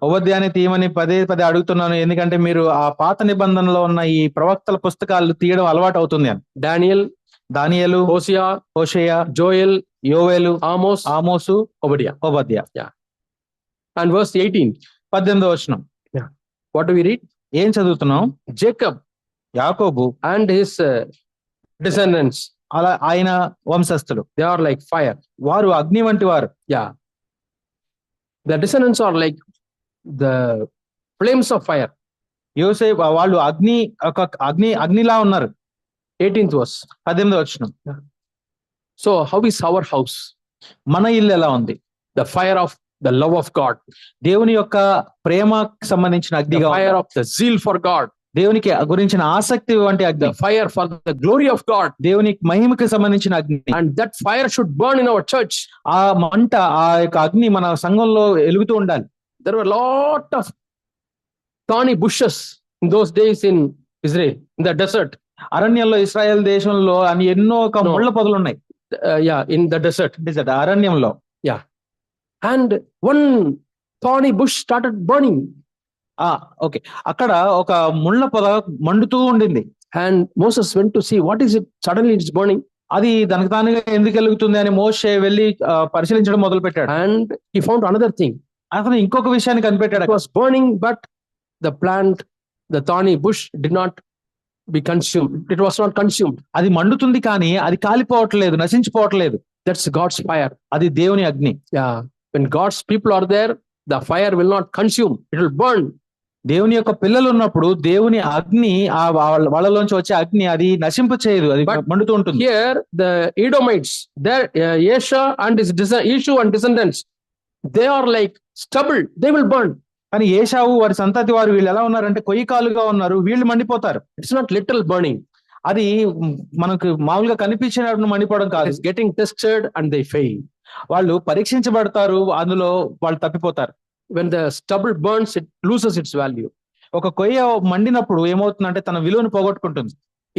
ఓబద్యాన్ని తీయమని పదే అడుగుతున్నాను, ఎందుకంటే మీరు ఆ పాత నిబంధనలో ఉన్న ఈ ప్రవక్తల పుస్తకాలు తీయడం అలవాటు అవుతుంది అని. దానియేలు, హోషేయ, Joel, యోవేలు, Amos, Obadiah. And verse 18. 18వ వచనం. What do we read? ఏం చదువుతున్నాం? Jacob, యాకోబు and his descendants, అలా ఆయన వంశస్థులు, they are like fire. వారు అగ్ని వంటి వారు. The descendants are like the flames of fire. యోసేపు వాళ్ళు అగ్నిలా ఉన్నారు. 18th verse. 18వ వచనం. So how is our house? మన ఇల్లు ఎలా ఉంది? The fire of the love of God. దేవుని యొక్క ప్రేమకు సంబంధించిన అగ్నిగా. The fire of the zeal for God. దేవునికి గురించిన ఆసక్తి వంటి అగ్ని. The fire for the glory of God. దేవుని మహిమకి సంబంధించిన అగ్ని. And that fire should burn in our church. ఆ మంట, ఆ యొక్క అగ్ని మన సంఘంలో వెలుగుతూ ఉండాలి. There were a lot of thorny bushes in those days in Israel, in the desert. అరణ్యంలో, ఇశ్రాయేల్ దేశంలో అని ఎన్నో ముళ్ళ పొదలు ఉన్నాయి. In the desert. అరణ్యంలో. And one thorny bush started burning. Okay, అక్కడ ఒక ముళ్ళ పొద మండుతూ ఉండింది. And Moses went to see what is it, suddenly it's burning. అది దానికి తానుగా ఎందుకు వెలుగుతుంది అని మోషే వెళ్ళి పరిశీలించడం మొదలు పెట్టాడు. And he found another thing. అతను ఇంకొక విషయాన్ని కనిపెట్టాడు. It was burning, but the plant, the thorny bush did not be consumed. It was not consumed. అది మండుతుంది కానీ అది కాలిపోవట్లేదు, నశించిపోవట్లేదు. That's God's fire. అది దేవుని అగ్ని. Yeah. When God's people are there, the fire will not consume. It will burn. దేవుని యొక్క పిల్లలు ఉన్నప్పుడు దేవుని అగ్ని వాళ్ళలోంచి వచ్చే అగ్ని అది నశింప చేయదు, అది మండుతూ ఉంటుంది. Here the Edomites, their Esau and his descendants, they are like stubble. They will burn. కానీ ఏశావు వారి సంతతి వారు వీళ్ళు ఎలా ఉన్నారంటే కొయ్యకాలుగా ఉన్నారు, వీళ్ళు మండిపోతారు. It's not little burning. అది మనకు మామూలుగా కనిపించినప్పుడు మండిపోవడం కాదు. It's getting tested and they fail. వాళ్ళు పరీక్షించబడతారు, అందులో వాళ్ళు తప్పిపోతారు. When the stubble burns, it loses its value. ఒక కొయ్య మండినప్పుడు ఏమవుతుందంటే తన విలువను పోగొట్టుకుంటుంది.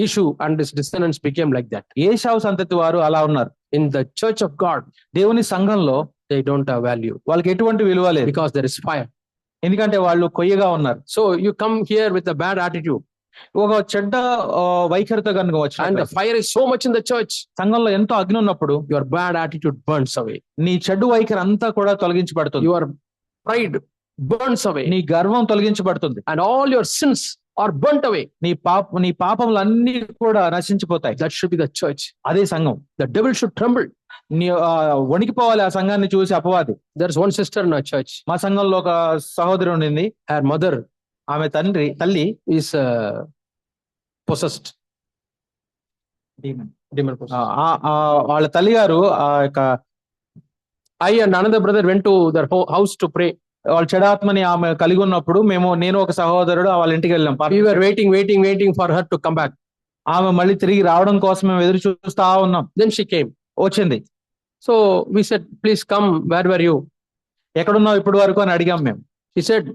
Esau and his descendants became like that. ఏశావు సంతతి వారు అలా ఉన్నారు. In the church of God, దేవుని సంఘంలో they don't have value వాళ్ళకి ఎటువంటి విలువ లేదు, because there is fire. ఎందుకంటే వాళ్ళు కొయ్యగా ఉన్నారు. So you come here with a bad attitude, ఒక చెడ్డ వైఖరితో కనుక వచ్చి and the fire is so much in the church, సంఘంలో ఎంతో అగ్ని ఉన్నప్పుడు your bad attitude burns away. నీ చెడ్డు వైఖరి అంతా కూడా తొలగించబడుతుంది. Your pride burns away, నీ గర్వం తొలగించబడుతుంది. and all your sins are burnt away. నీ పాపములన్నీ కూడా నశించిపోతాయి. That should be the church. అదే సంఘం. The devil should tremble. వణికిపోవాలి ఆ సంఘాన్ని చూసి అపవాది. There's one sister in our church. మా సంఘంలో ఒక సహోదరి ఉండింది. Her mother, ఆమె తల్లి is possessed. Demon possessed. వాళ్ళ తల్లి గారు ఆ యొక్క I and another brother went to their house to pray. వాళ్ళ చెడాత్మని ఆమె కలిగి ఉన్నప్పుడు నేను ఒక సహోదరుడు వాళ్ళ ఇంటికి వెళ్ళాం. We were waiting for her to come back. ఆమె మళ్ళీ తిరిగి రావడం కోసం మేము ఎదురు చూస్తా ఉన్నాం. Then she came. వచ్చింది. So we said, please come, where were you? ఎక్కడున్నావు ఇప్పటి వరకు అని అడిగాం మేము. She said,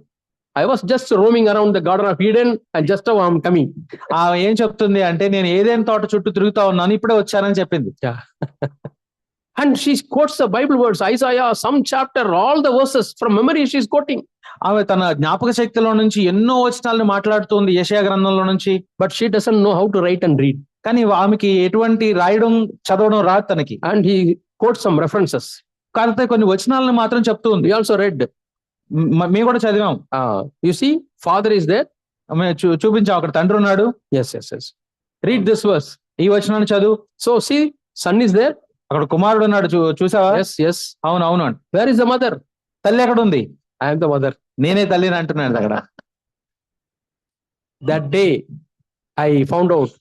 I was just roaming around the Garden of Eden and just now I'm coming. ఆమె ఏం చెప్తుంది అంటే నేను ఏదైనా తోట చుట్టూ తిరుగుతా ఉన్నాను, ఇప్పుడే వచ్చానని చెప్పింది. And she quotes the Bible words, Isaiah, some chapter, all the verses from memory she's quoting. ఆమె తన జ్ఞాపక శక్తిలో నుంచి ఎన్నో వచనాలను మాట్లాడుతుంది యెషయా గ్రంథంలో నుంచి. But she doesn't know how to write and read. కానీ ఆమెకి ఎటువంటి రాయడం చదవడం రాదు తనకి. And he quotes some references. కాకపోతే కొన్ని వచనాలను మాత్రం చెప్తూ ఉంది. We also read. మేము కూడా చదివాం. You see, father is there. చూపించాం, అక్కడ తండ్రి ఉన్నాడు. Yes. Read this verse. ఈ వచనాన్ని చదువు. So see, son is there. అక్కడ కుమారుడు ఉన్నాడు, చూసావా? Yes. అవును. Where is the mother? తల్లి ఎక్కడ ఉంది? I am the mother. నేనే తల్లిని అంటున్నాడు అక్కడ. That day I found out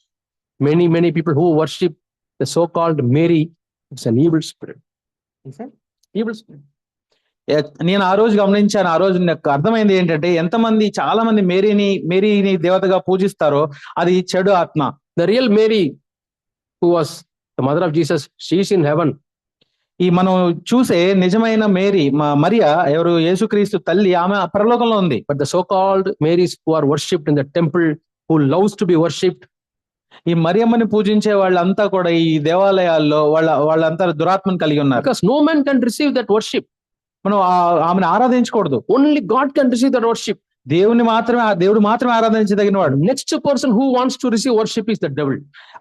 many people who worship the so-called Mary, it's an evil spirit. Evil spirit. నేను ఆ రోజు గమనించాను. ఆ రోజు నాకు అర్థమైంది ఏంటంటే ఎంతమంది చాలా మంది మేరీని దేవతగా పూజిస్తారో అది చెడు ఆత్మ. The real Mary, who was the mother of Jesus, she is in heaven. ఈ మనం చూసే నిజమైన మేరీ మరియా ఎవరు, యేసుక్రీస్తు తల్లి, ఆమె పరలోకంలో ఉంది. But the so-called Marys who are worshipped in the temple, who loves to be worshipped, ఈ మరియమ్మని పూజించే వాళ్ళంతా కూడా ఈ దేవాలయాల్లో వాళ్ళంతా దురాత్మను కలిగి ఉన్నారు. because no man can receive that worship. మనం ఆమెను ఆరాధించకూడదు. Only God can receive that worship. దేవుడు మాత్రమే ఆరాధించదగిన వాడు. Next person who wants to receive worship is the devil.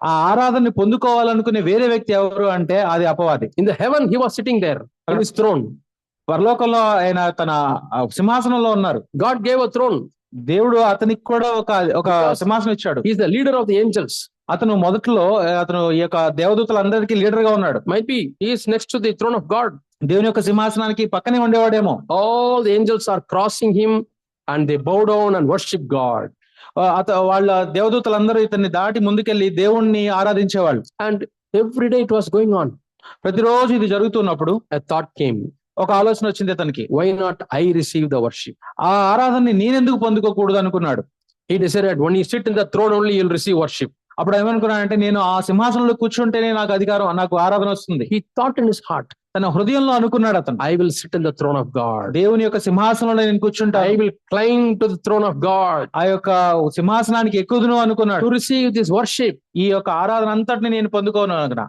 ఆ ఆరాధనని పొందుకోవాలనుకునే వేరే వ్యక్తి ఎవరు అంటే అది అపవాది. In the heaven he was sitting there on his throne. పరలోకంలో ఆయన తన సింహాసనంలో ఉన్నారు. God gave a throne. దేవుడు అతనికి కూడా ఒక సింహాసనం ఇచ్చాడు. He is the leader of the angels. అతను మొదట్లో ఈ యొక్క దేవదూతలందరికీ లీడర్ గా ఉన్నాడు. Might be he is next to the throne of God. దేవుని యొక్క సింహాసనానికి పక్కనే ఉండేవాడేమో. All the angels are crossing him and they bow down and worship God. వాళ్ళ దేవదూతలందరూ ఇతన్ని దాటి ముందుకెళ్లి దేవుణ్ణి ఆరాధించేవాళ్ళు. And every day it was going on. ప్రతిరోజు ఇది జరుగుతున్నప్పుడు A thought came. ఒక ఆలోచన వచ్చింది అతనికి. Why not I receive the worship? ఆ ఆరాధనని నేనెందుకు పొందుకోకూడదు అనుకున్నాడు. He decided when you sit in the throne only you'll receive worship. అప్పుడు ఏమనుకున్నాడంటే నేను ఆ సింహాసనంలో కూర్చుంటేనే నాకు ఆరాధన వస్తుంది. He thought in his heart. తన హృదయంలో అనుకున్నాడు అతను. I will sit in the throne of God. దేవుని యొక్క సింహాసనంలో నేను కూర్చుంటా. I will climb to the throne of God. ఆ యొక్క సింహాసనానికి ఎక్కుదును అనుకున్నాడు. To receive this worship. ఈ యొక్క ఆరాధన అంతటిని నేను పొందుకోను అనుకున్నా.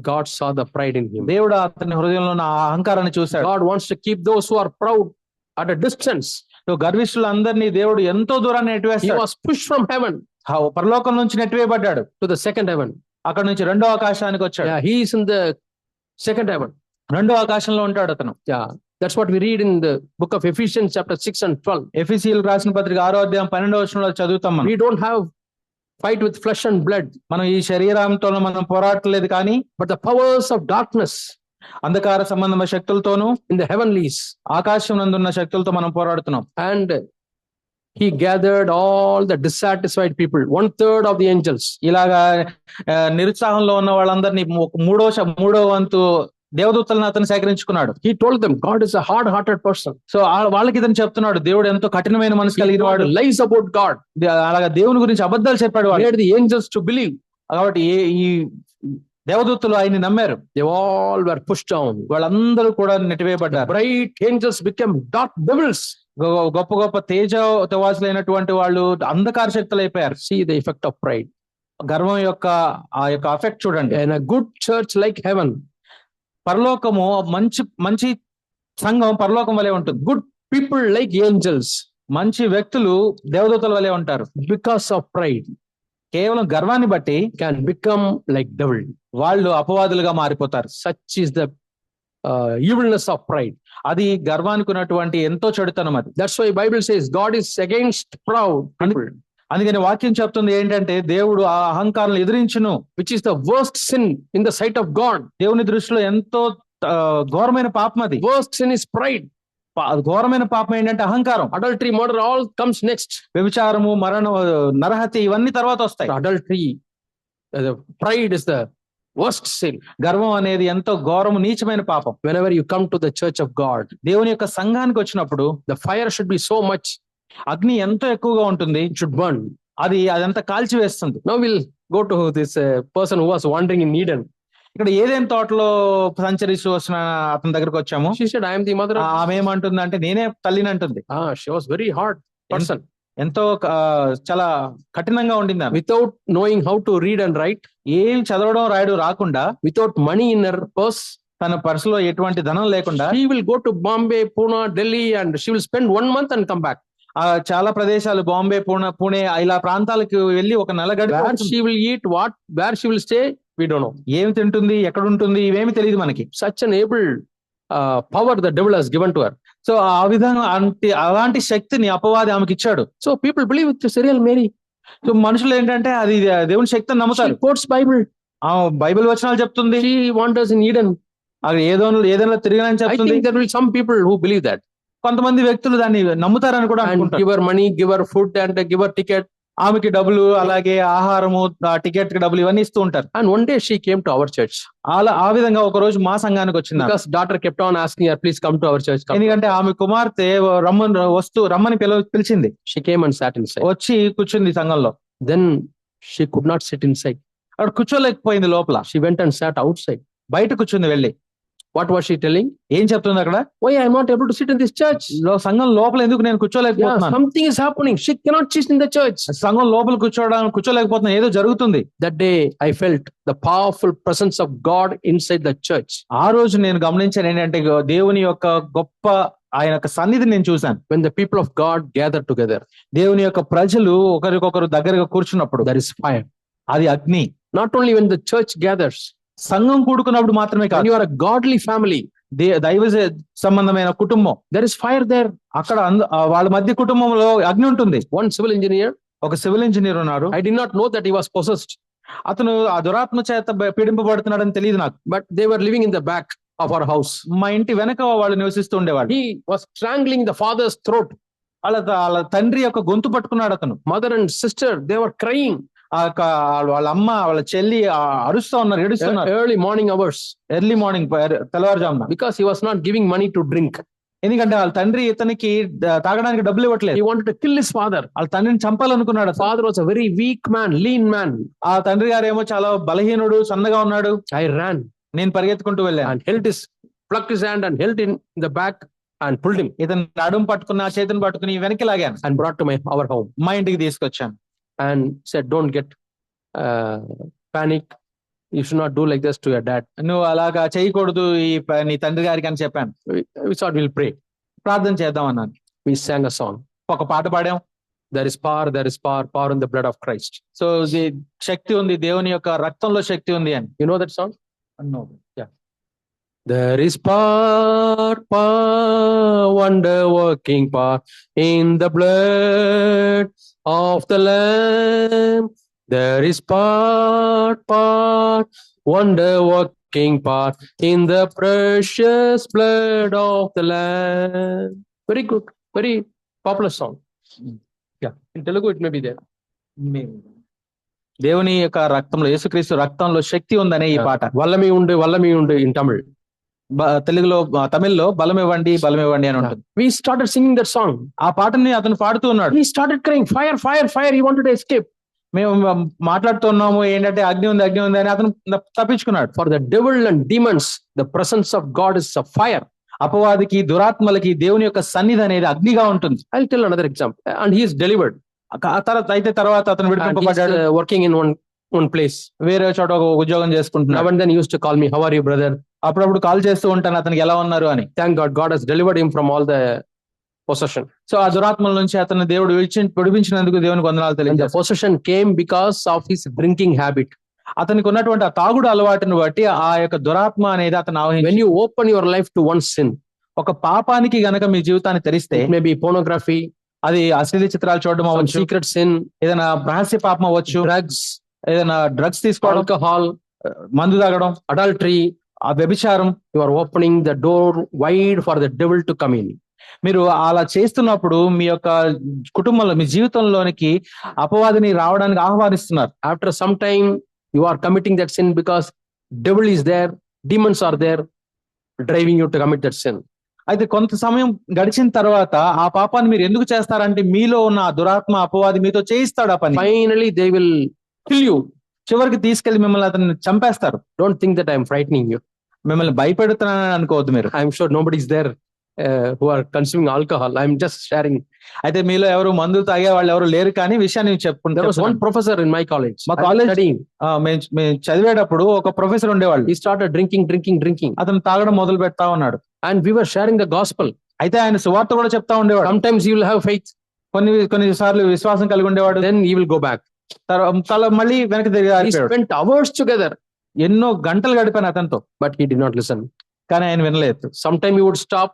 God saw the pride in him. దేవుడు అతని హృదయంలో ఉన్న అహంకారాన్ని చూశాడు. God wants to keep those who are proud. at a distance. So గర్విష్ఠులందరినీ దేవుడు ఎంతో దూరాన్ని He నెట్టివేస్తాడు. was pushed from heaven పరలోకం నుంచి నెట్టివేయబడ్డాడు. to the second heaven. అక్కడ నుంచి రెండో ఆకాశానికి వచ్చాడు. Yeah, he is in the second heaven. రెండో ఆకాశంలో ఉంటాడు అతను. Yeah, that's what we read in the book of Ephesians chapter 6 and 12. ఎఫెసీయులకు రాసిన పత్రిక 6వ అధ్యాయం 12వ వచనంలో చదువుతాం మనం. We don't have fight with flesh and blood, మనం ఈ శరీరంతో మనం పోరాడలేదు కానీ but the powers of darkness అంధకార సంబంధమైన శక్తులతోనూ in the heavenlies. ఆకాశం నందున్న శక్తులతో మనం పోరాడుతున్నాం. And he gathered all the dissatisfied people, 1/3 of the angels. ఇలాగా నిరుత్సాహంలో ఉన్న వాళ్ళందరినీ మూడో వంతు దేవదూతలను అతను సేకరించుకున్నాడు. He told them, God is a hard-hearted person. So వాళ్ళకి ఇతను చెప్తున్నాడు, దేవుడు ఎంతో కఠినమైన మనసు He కలిగిన వాడు. told lies about God. అలాగా దేవుని గురించి అబద్ధాలు చెప్పాడు వాడు. Made the angels to believe. కాబట్టి ఈ దేవదూతలు ఆయన్ని నమ్మారు. They all were pushed down. వాళ్ళందరూ కూడా నెట్టివేయబడ్డారు. Bright angels became dark devils. గొప్ప గొప్ప తేజవాసులైనటువంటి వాళ్ళు అంధకార శక్తులు అయిపోయారు. See the effect of pride. గర్వం యొక్క ఆ యొక్క ఎఫెక్ట్ చూడండి. In a good church like heaven, పరలోకము మంచి సంఘం పరలోకం వలె ఉంటుంది. good people like angels, మంచి వ్యక్తులు దేవదూతల వలె ఉంటారు. because of pride, కేవలం గర్వాన్ని బట్టి can become like devil. వాళ్ళు అపవాదులుగా మారిపోతారు. Such is the evilness of pride. అది గర్వానికి ఉన్నటువంటి ఎంతో చెడుతనం అది. That's why Bible says God is against proud people, అందుకని వాక్యం చెప్తుంది ఏంటంటే దేవుడు ఆ అహంకారం ఎదిరించును, which is the worst sin in the sight of God. దేవుని దృష్టిలో ఎంతో ఘోరమైన పాపం అది. Worst sin is pride. ఘోరమైన పాపం ఏంటంటే అహంకారం. Adultery, murder, all comes next. వ్యభిచారము, మరణం, నరహత్య ఇవన్నీ తర్వాత వస్తాయి. Adultery, pride is the worst sin. గర్వం అనేది ఎంతో ఘోరము నీచమైన పాపం. Whenever you come to the church of God, దేవుని యొక్క సంఘానికి వచ్చినప్పుడు the fire should be so much, అగ్ని ఎంతో ఎక్కువగా ఉంటుంది, it should burn. అదంతా కాల్చి వేస్తుంది. Now we'll go to this person who was wandering in Eden. ఇక్కడ ఏదైనా తోటలో సంచరిస్తూ వస్తున్న అతని దగ్గరకు వచ్చాము. She said, I am the mother. ఆమె ఏమంటుంది అంటే నేనే తల్లిని అంటుంది. She was very hard person. ఎంతో చాలా కఠినంగా ఉండింది. Without knowing how to read and write, ఏం చదవడం రాయడం రాకుండా, without money in her purse, తన పర్సులో ఎటువంటి ధనం లేకుండా, she will go to Bombay, Pune, Delhi, and she will spend 1 month and come back. చాలా ప్రదేశాలు బాంబే, పుణే ఇలా ప్రాంతాలకు వెళ్ళి ఒక నెల గడిపి, where she will eat, where she will stay, we don't know. ఏమి తింటుంది, ఎక్కడ ఉంటుంది, ఇవేమి తెలియదు మనకి. Such an able power the devil has given to her. So ఆ విధంగా అలాంటి శక్తిని అపవాది ఆమెకి ఇచ్చాడు. So people believe it's a real Mary. So మనుషులు ఏంటంటే అది దేవుని శక్తిని నమ్ముతారు. She quotes Bible. బైబిల్ వచనాలు చెప్తుంది. She wanders in Eden. అది ఏదైనా తిరిగినని I చెప్తుంది. think there will be some people who believe that. కొంతమంది వ్యక్తులు దాన్ని నమ్ముతారని కూడా And అనుకుంటారు. give her money, give her food, and give her ticket. ఆమెకి డబ్బులు, అలాగే ఆహారము, టికెట్ కి డబ్బులు ఇవన్నీ ఇస్తూ ఉంటారు. And one day she came to our church. ఆ విధంగా ఒక రోజు మా సంఘానికి వచ్చింది. Because daughter kept on asking her, please come to our church. ఎందుకంటే ఆమె కుమార్తె రమ్మని పిలిచింది. She came and sat inside. వచ్చి కూర్చుంది సంఘంలో. Then she could not sit inside. అక్కడ కూర్చోలేకపోయింది లోపల. She went and sat outside. బయట కూర్చుంది వెళ్ళి. What was she telling? ఏం చెప్తుంది అక్కడ? Why I am not able to sit in this church? సంఘం లోపల ఎందుకు నేను కూర్చోలేకపోతున్నాను? Something is happening. She cannot sit in the church. సంఘం లోపల కూర్చోలేకపోతున్నా, ఏదో జరుగుతుంది. That day I felt the powerful presence of God inside the church. ఆ రోజు నేను గమనించాను ఏంటంటే దేవుని యొక్క గొప్ప ఆయన యొక్క సన్నిధిని నేను చూశాను. When the people of God gather together, దేవుని యొక్క ప్రజలు ఒకరికొకరు దగ్గరగా కూర్చున్నప్పుడు there is fire. అది అగ్ని. Not only when the church gathers, సంఘం కూడుకున్నప్పుడు మాత్రమే when కాదు, you are a godly family, దైవ సంబంధమైన కుటుంబం, there is fire there. అక్కడ వాళ్ళ మధ్య కుటుంబంలో అగ్ని ఉంటుంది. One civil engineer, ఒక సివిల్ ఇంజనీర్ ఉన్నారు. I did not know that he was possessed, అతను ఆ దురాత్మ చేత పీడింపబడుతున్నాడని తెలియదు నాకు. but they were living in the back of our house. మా ఇంటి వెనక వాళ్ళు నివసిస్తూ ఉండేవాళ్ళు. He was strangling the father's throat. వాళ్ళ తండ్రి యొక్క గొంతు పట్టుకున్నాడు అతను. Mother and sister, they were crying. వాళ్ళ అమ్మ, వాళ్ళ చెల్లి అరుస్తా ఉన్నారు, ఏడుస్తున్నారు. Early morning hours. Early morning, తెల్లవారుజామున. Because he was not giving money to drink. ఎందుకంటే వాళ్ళ తండ్రి ఇతనికి తాగడానికి డబ్బులు ఇవ్వట్లేదు. He wanted to kill his father. వాళ్ళ తండ్రిని చంపాలనుకున్నాడు. Father was a very weak man, lean man. ఆ తండ్రి గారు ఏమో చాలా బలహీనుడు, సన్నగా ఉన్నాడు. I ran నేను పరిగెత్తుకుంటూ వెళ్ళాను. and plucked his hand and held in the back and pulled him ఇతను నడుము పట్టుకుని, ఆ చేతిని పట్టుకుని వెనక్కి లాగాను. and brought to our home. మా ఇంటికి తీసుకొచ్చాను. And said, don't get panic. You should not do like this to your dad. నువ్వు అలాగా చేయకూడదు నీ తండ్రి గారికి అని చెప్పాను. We thought we'll pray. ప్రార్థన చేద్దాం అన్నాను. We sang a song. ఒక పాట పాడాం. There is power in the blood of Christ. So శక్తి ఉంది, దేవుని యొక్క రక్తంలో శక్తి ఉంది అని. You know that song? అన్నో. There is power, wonder working power in the blood of the Lamb. There is power, wonder working power in the precious blood of the Lamb. Very good, very popular song. Yeah, in Telugu it may be there. దేవుని యొక్క రక్తంలో, యేసుక్రీస్తు రక్తంలో శక్తి ఉందనే ఈ పాట. వల్లమి ఉండు in Tamil. తెలుగులో, తమిళ్లో బలం ఇవ్వండి అని ఉంటుంది. We started singing that song. ఆ పాటని అతను పాడుతూ ఉన్నాడు. We started crying, fire. He wanted to escape. మేము మాట్లాడుతున్నాము ఏంటంటే అగ్ని ఉంది అని అతను తప్పించుకున్నాడు. For the devil and demons, the presence of God is a fire. అపవాదికి, దురాత్మలకి దేవుని యొక్క సన్నిధి అనేది అగ్నిగా ఉంటుంది. I'll tell another example. And he is delivered. తర్వాత అతను విడిపింపబడ్డాడు. Working in one place. వేరే చోట ఒక ఉద్యోగం చేసుకుంటున్నాడు. Now and then he used to call me, how are you brother? అప్పుడప్పుడు కాల్ చేస్తూ ఉంటాను అతనికి ఎలా ఉన్నారు అని. Thank God, God has delivered him from all the possession. So ఆ దురాత్మల నుంచి అతను దేవుడు విడిపించినందుకు దేవునికి వందనాలు And the తెలియజేస్తాను. possession came because of his drinking habit. అతనికి ఉన్నటువంటి ఆ తాగుడు అలవాటును బట్టి ఆ యొక్క దురాత్మ అనేది అతను When ఆవహించి, you open your life to one sin, ఒక పాపానికి గనక మీ జీవితాన్ని తెరిస్తే, it may be pornography, అది అశ్లీల చిత్రాలు చూడడం some అవ్వచ్చు, secret sin, ఏదైనా రహస్య పాపం అవ్వచ్చు, drugs, ఏదైనా డ్రగ్స్ తీసుకోవడం, alcohol, మందు తాగడం, adultery. ఆ వ్యభిచారం. You are opening the door wide for the devil to come in. మీరు అలా చేస్తున్నప్పుడు మీ యొక్క కుటుంబంలో, మీ జీవితంలోనికి అపవాదిని రావడానికి ఆహ్వానిస్తున్నారు. After some time, you are committing that sin because devil is there, demons are there, driving you to commit that sin. అయితే కొంత సమయం గడిచిన తర్వాత ఆ పాపాన్ని మీరు ఎందుకు చేస్తారంటే మీలో ఉన్న ఆ దురాత్మ అపవాది మీతో చేయిస్తాడు ఆ పని. Finally, they will kill you. చివరికి తీసుకెళ్లి మిమ్మల్ని అతన్ని చంపేస్తారు. Don't think that I am frightening you. మిమ్మల్ని భయపెడుతున్నానని అనుకోవద్దు మీరు. I am sure nobody is there who are consuming alcohol. I am just sharing. అయితే మీలో ఎవరు మందు తాగే వాళ్ళు ఎవరు లేరు, కానీ విషయాన్ని There was one చెప్పుకుంటారు. professor in my college. మా I was కాలేజ్ studying. మేము చదివేటప్పుడు ఒక ప్రొఫెసర్ ఉండేవాళ్ళు. He started drinking. అతను తాగడం మొదలు పెడతా ఉన్నాడు. And we were sharing the gospel. అయితే ఆయన సువార్త కూడా చెప్తా ఉండేవాడు. Sometimes he will have faith. కొన్ని సార్లు విశ్వాసం కలిగి ఉండేవాడు. Then he will go back. మళ్ళీ వెనక్కి తిరిగి We ఆగిపోయాడు. spent hours together. ఎన్నో గంటలు గడిపాను అతనితో, But he did not listen. కానీ ఆయన వినలేదు. Sometime he would stop.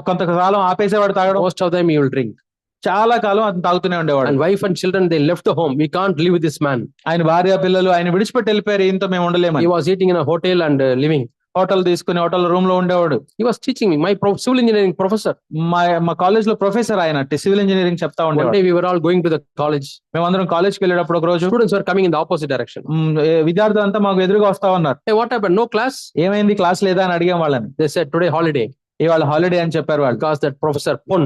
కొంతకాలం ఆపేసేవాడు తాగడం. Most of them he will drink. చాలా కాలం అతను తాగుతూనే ఉండేవాడు. And wife and children, they left the home. We can't live with this man. ఆయన భార్య పిల్లలు ఆయన విడిచిపెట్టి వెళ్ళిపోయారు. ఈయనతో మేము ఉండలేము. He was eating in a hotel and living. Hotel తీసుకుని హోటల్ రూమ్ లో ఉండేవాడు. He was teaching me. My civil engineering professor. మా కాలేజ్ లో ప్రొఫెసర్ ఆయన సివిల్ ఇంజనీరింగ్ చెప్తా One ఉండేవాడు. day we were all going to the college. మేమందరం కాలేజ్కి వెళ్ళేటప్పుడు ఒక రోజు Students were coming in the opposite direction. విద్యార్థులు అంతా మాకు ఎదురుగా వస్తా ఉన్నారు. Hey, what happened? No class? ఏమైంది, క్లాస్ లేదా అని అడిగాం వాళ్ళని. They said today holiday ఇవాళ హాలిడే అని చెప్పారు వాళ్ళు. because that professor Pon,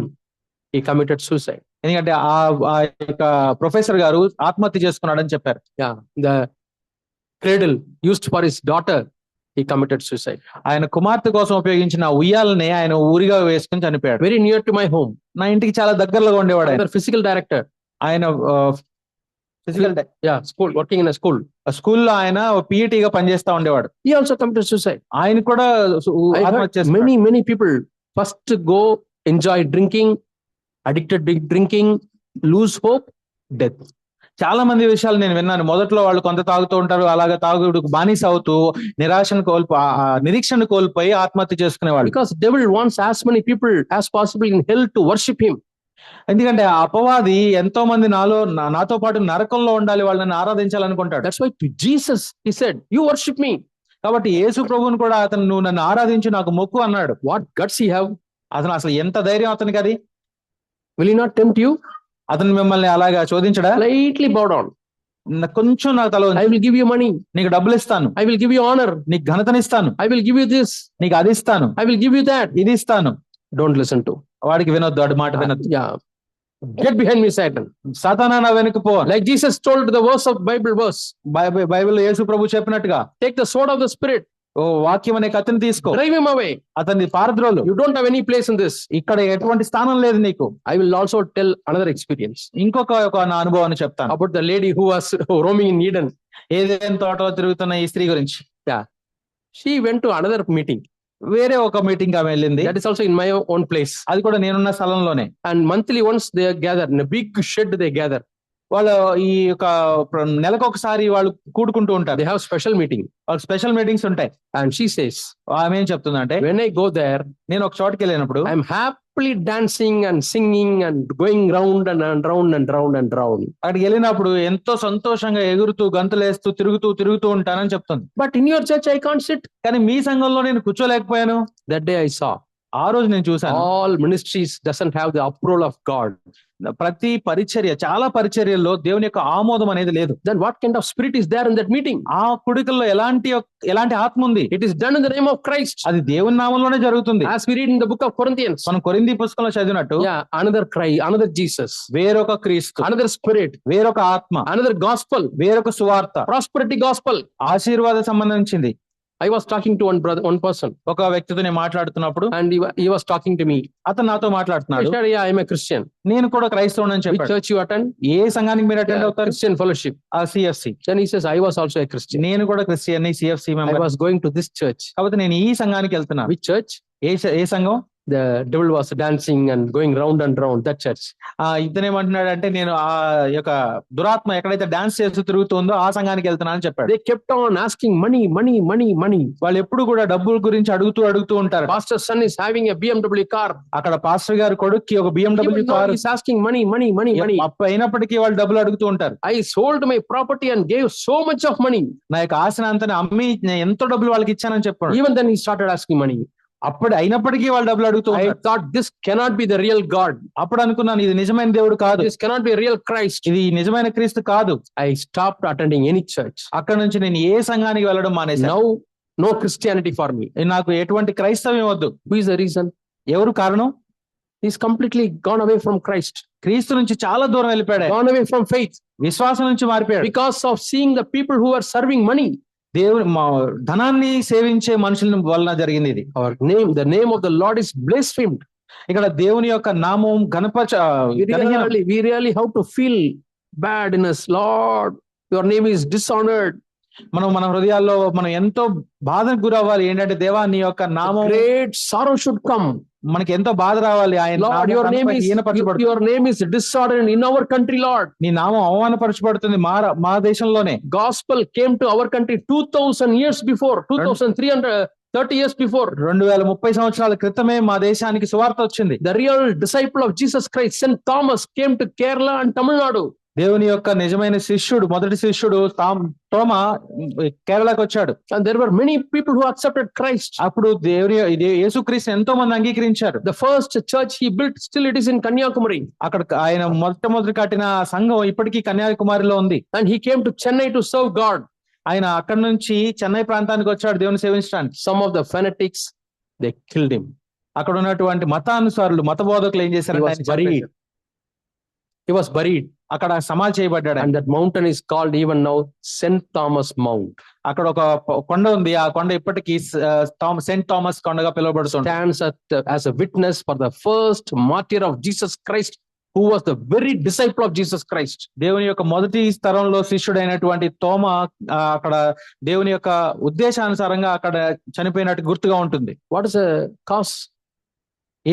he committed suicide. ఎందుకంటే ఆ యొక్క ప్రొఫెసర్ గారు ఆత్మహత్య చేసుకున్నాడని చెప్పారు. Yeah, the cradle used for his daughter, he committed suicide. ఆయన కుమార్తె కోసం ఉపయోగించిన ఉయ్యాలని ఆయన ఊరిగా వేసుకుని చనిపోయాడు. Very near to my home. నా ఇంటికి చాలా దగ్గరలో ఉండేవాడు ఆయన. Another physical director. ఆయన Yeah, school, working in a school. స్కూల్లో ఆయన పిఈటీగా పనిచేస్తా ఉండేవాడు. He also committed suicide. ఆయన కూడా I ఆత్మహత్య heard చేసుకున్నాడు. many people first go enjoy drinking, addicted to drinking, lose hope, death. చాలా మంది విషయాలు నేను విన్నాను. మొదట్లో వాళ్ళు కొంత తాగుతూ ఉంటారు, అలాగా తాగుడు బానిస అవుతూ నిరీక్షణ కోల్పోయి ఆత్మహత్య చేసుకునేవాళ్ళు. Because devil wants as many people as possible in hell to worship him. ఎందుకంటే ఆ అపవాది ఎంతో మంది నాతో పాటు నరకంలో ఉండాలి, వాళ్ళని ఆరాధించాలనుకుంటాడు. That's why to Jesus he said, you worship me. కాబట్టి యేసు ప్రభువును కూడా అతను నువ్వు నన్ను ఆరాధించు, నాకు మొక్కు అన్నాడు. What guts he have? అతను అసలు ఎంత ధైర్యం అతనికి అది. Will he not tempt you? అతను మిమ్మల్ని అలాగా చోదించడా? Slightly bow down. కొంచెం నాకు తల I will give you money. నీకు డబ్బులు ఇస్తాను, I will give you honor. నీకు ఘనతనిస్తాను, I will give you this. నీకు అది ఇస్తాను, I will give you that. ఇది ఇస్తాను. Don't listen to. వాడికి వినొద్దు, వాడి మాట వినొద్దు. Yeah. Get behind me, Satan. సాతానా నా వెనుక పో. Like Jesus told the verse of Bible verse. Bible యేసు ప్రభు చెప్పినట్టుగా, Take the sword of the spirit. ఓ వాక్యం అనే కత్తిని తీసుకో, Drive him away. అతన్ని పారద్రోలు. You don't have any place in this. ఇక్కడ ఎటువంటి స్థానం లేదు నీకు. I will also tell another experience ఇంకొక నా అనుభవాన్ని చెప్తాను. about the lady who was roaming in Eden. ఏదైనా తోటలో తిరుగుతున్న ఈ స్త్రీ గురించి. She went to another meeting. వేరే ఒక మీటింగ్ ఆమె వెళ్ళింది. That is also in my own place. అది కూడా నేనున్న స్థలంలోనే. And monthly once they gather in a big shed, they gather. వాళ్ళు ఈ యొక్క నెలకు ఒకసారి వాళ్ళు కూడుకుంటూ ఉంటారు. They have special meeting. వాళ్ళకి స్పెషల్ మీటింగ్స్ ఉంటాయి. And she says, ఆమె ఏం చెప్తుందంటే, when I go there, నేను ఒక చోటుకి వెళ్ళినప్పుడు I am happily dancing and singing and going round and round and round and round. అక్కడికి వెళ్ళినప్పుడు ఎంతో సంతోషంగా ఎగురుతూ గంతులేస్తూ తిరుగుతూ ఉంటానని చెప్తుంది. But in your church I can't sit. కానీ మీ సంఘంలో నేను కూర్చోలేకపోయాను. That day I saw ఆ రోజు నేను చూశాను, all ministries doesn't have the approval of God. ప్రతి పరిచర్య, చాలా పరిచర్యల్లో దేవుని యొక్క ఆమోదం అనేది లేదు. Then what kind of spirit is there in that meeting? ఆ కుడికల్లో ఎలాంటి ఆత్మ ఉంది? It is done in the name of Christ. అది దేవుని నామంలోనే జరుగుతుంది. As we read in the book of Corinthians. మనం కొరింథీ పుస్తకంలో చదివినట్టు, Yeah, another Christ, another Jesus, వేరొక క్రీస్తు, another spirit, వేరొక ఆత్మ, another gospel, వేరొక సువార్త, prosperity gospel. ఆశీర్వాద సంబంధించింది. I was talking to one person, ఒక వ్యక్తితో నేను మాట్లాడుతున్నప్పుడు and he was talking to me. అతను నాతో I మాట్లాడుతున్నాడు. said, yeah, I am a Christian. నేను కూడా క్రైస్తవుని అని Which చెప్పాడు. church you attend? ఏ సంఘానికి మీరు అటెండ్ Yeah, అవుతారు? Christian fellowship. ఆ CFC. Then he says, I was also a Christian. నేను కూడా Christian, CFC I member. was going to this church. కాబట్టి నేను ఈ సంఘానికి వెళ్తున్నాను. Which church? ఏ సంఘం? The devil was dancing and going round and round. That church. ఇతనేమంటున్నాడు అంటే, నేను ఆ యొక్క దురాత్మ ఎక్కడైతే డాన్స్ చేస్తూ తిరుగుతుందో ఆ సంఘానికి వెళ్తున్నా అని చెప్పాడు. They kept on asking money. వాళ్ళు ఎప్పుడు కూడా డబ్బుల గురించి అడుగుతూ ఉంటారు. Pastor's son is having a BMW car. అక్కడ పాస్టర్ గారి కొడుక్కి ఒక BMW Even though car. he's asking money. అప్పు అయినప్పటికీ వాళ్ళు డబ్బులు అడుగుతూ ఉంటారు. I sold my property and gave so much of money. నా యొక్క ఆశను అంతా అమ్మి నేను ఎంతో డబ్బులు వాళ్ళకి ఇచ్చానని చెప్పాడు. Even then he started asking money. అప్పుడు అయినప్పటికీ వాళ్ళు డబ్బులు అడుగుతూ I ఉంటారు. thought this cannot be the real God. అప్పుడు అనుకున్నాను, ఇది నిజమైన దేవుడు కాదు, This cannot be a real Christ. ఇది నిజమైన క్రీస్తు కాదు. I stopped attending any church. అక్కడ నుంచి నేను ఏ సంఘానికి వెళ్ళడం మానేశాను. Now, no Christianity for me. నాకు ఎటువంటి క్రైస్తవ్యం వద్దు. Who is the reason? ఎవరు కారణం? He's completely gone away from Christ. క్రీస్తు నుంచి చాలా దూరం వెళ్ళిపోయాడు. Gone away from faith. విశ్వాసం నుంచి మారిపోయాడు. Because of seeing the people who are serving money. దేవుని ధనాన్ని సేవించే మనుషుల వలన జరిగింది ఇది. The name of the Lord is blasphemed. ఇక్కడ దేవుని యొక్క నామం We really have to feel bad in us. Lord, your name is dishonored. మన హృదయాల్లో మనం ఎంతో బాధకు గురవ్వాలి. ఏంటంటే, దేవా నీ యొక్క నామం, Great sorrow should come. మనకి ఎంతో బాధ రావాలి. ఆయన Lord, your name is dishonored in our country, Lord. నీ నామం అవమానపరచబడుతుంది మా దేశంలోనే. Gospel came to our country 2000 years before, 2330 years before. 2030 సంవత్సరాల క్రితమే మా దేశానికి సువార్త వచ్చింది. The real disciple of Jesus Christ, St. Thomas, came to Kerala and Tamil Nadu. దేవుని యొక్క నిజమైన శిష్యుడు, మొదటి శిష్యుడు తోమా కేరళకు వచ్చాడు. And there were many people who accepted Christ. అప్పుడు యేసుక్రీస్తు ఎంతో మంది అంగీకరించారు. The first church he built, still it is in Kanyakumari. అక్కడ ఆయన మొట్టమొదటి కట్టిన సంఘం ఇప్పటికీ కన్యాకుమారిలో ఉంది. And he came to Chennai to serve God. ఆయన అక్కడ నుంచి చెన్నై ప్రాంతానికి వచ్చాడు దేవుని సేవించడానికి. Some of the fanatics, they killed him. అక్కడ ఉన్నటువంటి మతానుసారులు, మత బోధకులు ఏం చేశారు? He was buried. అక్కడ సమాధి చేయబడ్డాడు. And that mountain is called even now St. Thomas Mount. అక్కడ ఒక కొండ ఉంది. ఆ కొండ ఇప్పటికీ సెయింట్ థామస్ కొండగా పిలువబడుతుంది. Stands as a witness for the first martyr of Jesus Christ, who was the very disciple of Jesus Christ. దేవుని యొక్క మొదటి తరంలో శిష్యుడైనటువంటి తోమా అక్కడ దేవుని యొక్క ఉద్దేశానుసారంగా అక్కడ చనిపోయినట్టు గుర్తుగా ఉంటుంది. What is the cause?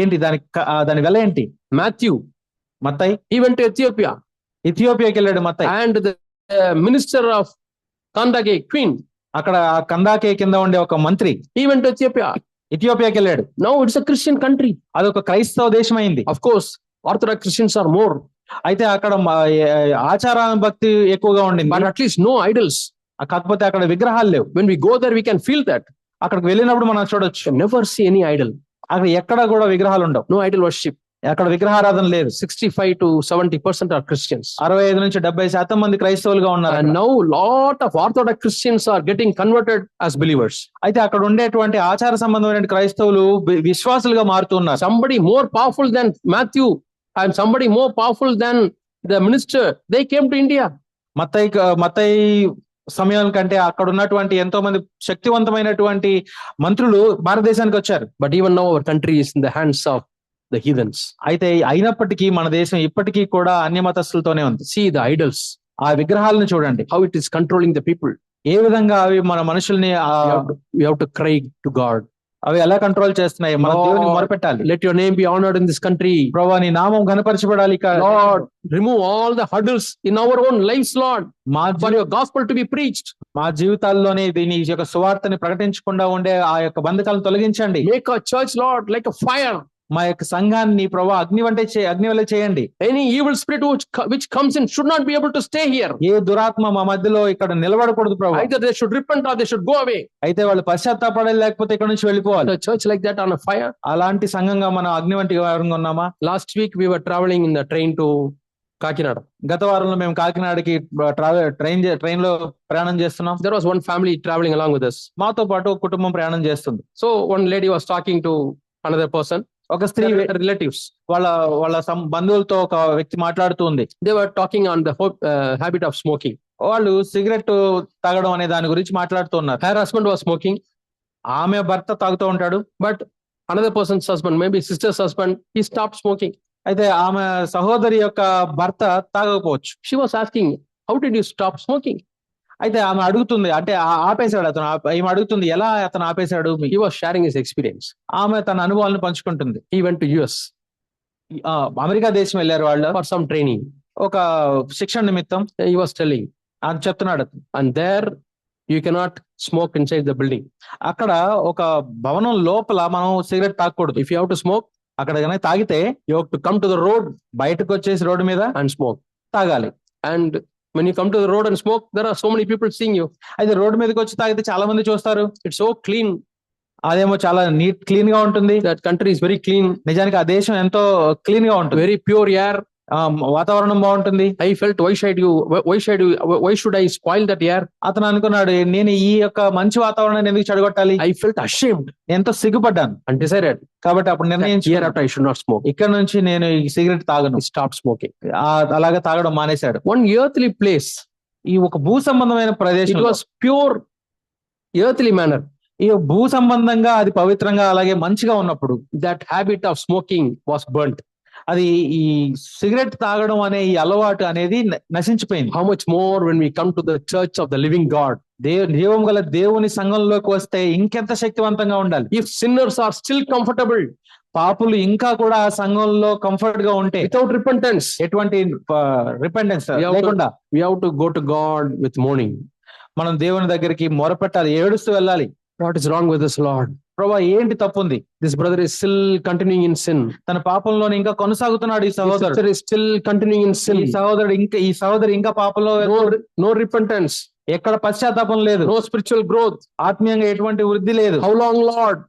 ఏంటి దాని వెల ఏంటి? మత్తయి he went to Ethiopia. ఇథియోపియాకి వెళ్ళాడు మత్తయి. And the minister of Kandake queen, అక్కడ కందాకే కింద ఉండే ఒక మంత్రి, he went to Ethiopia. ఇథియోపియాకి వెళ్ళాడు. Now it's a Christian country. అదొక క్రైస్తవ దేశం అయింది. Of course, Orthodox Christians are more. అయితే అక్కడ ఆచార భక్తి ఎక్కువగా ఉండింది. But at least no idols. కాకపోతే అక్కడ విగ్రహాలు లేవు. When we go there, we can feel that. అక్కడికి వెళ్ళినప్పుడు మనం చూడొచ్చు, never see any idol. అక్కడ ఎక్కడ కూడా విగ్రహాలు ఉండవు. No idol worship. అక్కడ విగ్రహారాధన లేదు. 65 to 70% are Christians. 65 నుంచి 70% మంది క్రైస్తవులుగా ఉన్నారు. And now lot of Orthodox Christians are getting converted as believers. అయితే అక్కడ ఉండేటువంటి ఆచార సంబంధమైన క్రైస్తవులు విశ్వాసులుగా మారుతున్నారు. Somebody more powerful than Matthew and somebody more powerful than the minister, they came to India. మత్తయి సమయం కంటే అక్కడ ఉన్నటువంటి ఎంతో మంది శక్తివంతమైనటువంటి మంత్రులు భారతదేశానికి వచ్చారు. But even now our country is in the hands of the heathens. అయితే అయినప్పటికీ మన దేశం ఇప్పటికీ కూడా అన్యమతస్తులతోనే ఉంది. See the idols. ఆ విగ్రహాలను చూడండి, how it is controlling the people. ఏ విధంగా అవి మన మనుషుల్ని we have to cry to God. అవి ఎలా కంట్రోల్ చేస్తున్నాయి? మనం Lord, దేవునికి మొరపెట్టాలి. let your name be honored in this country. ప్రభువా నీ నామం ఘనపరచబడాలి. Lord, remove all the hurdles in our own lives, Lord, మా for your gospel to be preached. మా జీవితాల్లోనే దీని యొక్క సువార్తని ప్రకటించకుండా ఉండే ఆ యొక్క బంధకాలను తొలగించండి. Make our church, Lord, like a fire. మా యొక్క సంఘాన్ని ప్రభువా అగ్ని వలె చేయండి. Any evil spirit which comes in should not be able to stay here. ఏ దురాత్మ మా మధ్యలో ఇక్కడ నిలబడకూడదు ప్రభువా. Either they should repent or they should go away. అయితే వాళ్ళు పశ్చాత్తాపడాలి, లేకపోతే ఇక్కడ నుంచి వెళ్ళిపోవాలి. The church like that on a fire. అలాంటి సంఘంగా మనం అగ్ని వంటి వారంగా ఉన్నామా? Last week we were traveling in the train to Kakinada. గత వారంలో మేము కాకినాడకి ట్రైన్ లో ప్రయాణం చేస్తున్నాం. There was one family traveling along with us. మాతో పాటు ఒక కుటుంబం ప్రయాణం చేస్తుంది. So one lady was talking to another person. ఒక స్త్రీ Relatives. వాళ్ళ బంధువులతో ఒక వ్యక్తి మాట్లాడుతూ ఉంది. They were talking on the habit of smoking. వాళ్ళు సిగరెట్ తాగడం అనే దాని గురించి మాట్లాడుతున్నారు. Her husband was smoking, ఆమె భర్త తాగుతూ ఉంటాడు. but another person's husband, maybe sister's husband, he stopped smoking. అయితే ఆమె సహోదరి యొక్క భర్త తాగకపోవచ్చు. She was asking, how did you stop smoking? అయితే ఆమె అడుగుతుంది, అంటే ఆపేశాడు అతను. ఈమె అడుగుతుంది, ఎలా అతను ఆపేశాడు? He was sharing his experience. ఆమె తన అనుభవాలను పంచుకుంటుంది. He went to US America దేశం వెళ్ళారు వాళ్ళు for some training. ఒక శిక్షణ నిమిత్తం. He was telling, అని చెప్తున్నాడు. and there you cannot smoke inside the building. అక్కడ ఒక భవనం లోపల మనం సిగరెట్ తాగకూడదు. If you have to smoke, అక్కడ కనుక తాగితే you have to come to the road బయటకు వచ్చేసి రోడ్డు మీద and smoke. తాగాలి. And when you come to the road and smoke, there are so many people seeing you. అయితే రోడ్డు మీదకి వచ్చి తాగితే చాలా మంది చూస్తారు. It's so clean. అదేమో చాలా క్లీన్ గా ఉంటుంది. That country is very clean. నిజానికి ఆ దేశం ఎంతో క్లీన్ గా ఉంటుంది. Very pure air. వాతావరణం బాగుంటుంది. I felt, why should I spoil that air? అతను అనుకున్నాడు, నేను ఈ యొక్క మంచి వాతావరణాన్ని ఎందుకు చెడగొట్టాలి? I felt ashamed ఎంతో సిగ్గుపడ్డాను. and decided, కాబట్టి అప్పుడు hereafter I should not smoke. ఇక్కడ నుంచి నేను ఈ సిగరెట్ తాగను. He stopped smoking. అలాగా తాగడం మానేశాడు. One earthly place. ఈ ఒక భూ సంబంధమైన ప్రదేశం. It was pure earthly manner. ఈ భూ సంబంధంగా అది పవిత్రంగా అలాగే మంచిగా ఉన్నప్పుడు that habit of smoking was burnt. అది ఈ సిగరెట్ తాగడం అనే ఈ అలవాటు అనేది నశించిపోయింది. How much more when we come to the church of the living God? జీవం గల దేవుని సంఘంలోకి వస్తే ఇంకెంత శక్తివంతంగా ఉండాలి. If sinners are still comfortable, పాపులు ఇంకా కూడా ఆ సంఘంలో కంఫర్ట్ గా ఉంటే, without repentance, ఎటువంటి రిపెంటెన్స్ లేకుండా, we have to go to God with mourning. మనం దేవుని దగ్గరికి మొరపెట్టాలి, ఏడుస్తూ వెళ్ళాలి. What is wrong with this Lord? ప్రభువా ఏంటి తప్పుంది? This brother is still continuing in sin. తన పాపంలోనే ఇంకా కొనసాగుతున్నాడు. ఈ సహోదరుడు is still continuing in sin. ఈ సహోదరు ఇంకా పాపంలో, no repentance, ఎక్కడ పశ్చాత్తాపం లేదు, no spiritual growth, ఆత్మీయంగా ఎటువంటి వృద్ధి లేదు. How long, Lord?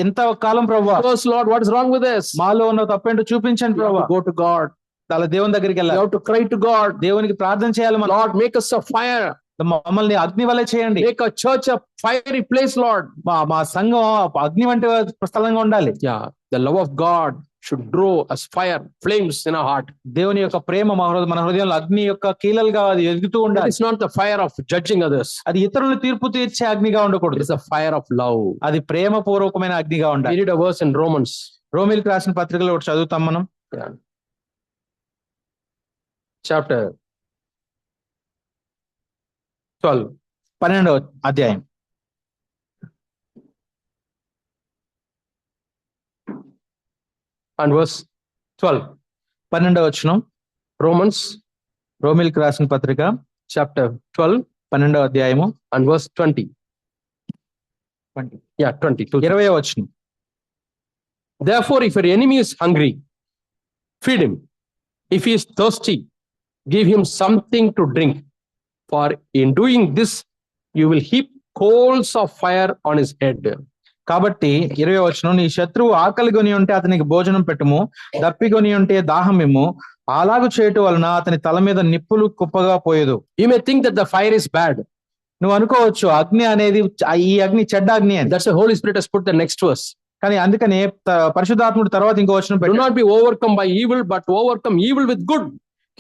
ఎంత కాలం ప్రభువా? Lord, what is wrong with us? మాలో ఉన్న తప్పేంటో చూపించండి ప్రభువా. Go to God. అలా దేవుని దగ్గరికి వెళ్ళాలి. You have to cry to God. దేవునికి ప్రార్థన చేయాలి. Lord, make us a fire. మమ్మల్ని అగ్ని వలె చేయండి. Make a church a fiery place, Lord. మా సంఘం అగ్ని వంటి స్థలంగా ఉండాలి. Yeah, the love of God should grow as fire flames in our heart. దేవుని యొక్క ప్రేమ మన హృదయంలో అగ్ని యొక్క కీలలుగా అది ఎదుగుతూ ఉండాలి. It's not the fire of judging others. అది ఇతరులను తీర్పు తీర్చే అగ్నిగా ఉండకూడదు. It's a fire of love. అది ప్రేమ పూర్వకమైన అగ్నిగా ఉండాలి. We read a verse in Romans. రోమీయులకు రాసిన పత్రికలో ఒకటి చదువుతాం మనం. Chapter 12. 12వ అధ్యాయం. And verse 12. 12వ వచనం. రోమీయులకు రాసిన పత్రిక chapter 12. 12వ అధ్యాయము and verse 20. 20. 20వ వచనం. Therefore, if your enemy is hungry, feed him. If he is thirsty, give him something to drink. For in doing this, you will heap coals of fire on his head. కాబట్టి 20వ వచనం, నీ శత్రువు ఆకలి కొని ఉంటే అతనికి భోజనం పెట్టుము, దప్పికొని ఉంటే దాహమిమ్ము, అలాగు చేయటం వలన అతని తల మీద నిప్పులు కుప్పగా పోయేదు. You may think that the fire is bad. నువ్వు అనుకోవచ్చు అగ్ని అనేది, ఈ అగ్ని చెడ్డ అగ్ని అని. That's why Holy Spirit has put the next verse. కానీ అందుకనే పరిశుద్ధాత్ముడు తర్వాత ఇంకో వచనం Do పెట్టాడు. not be overcome by evil, but overcome evil with good.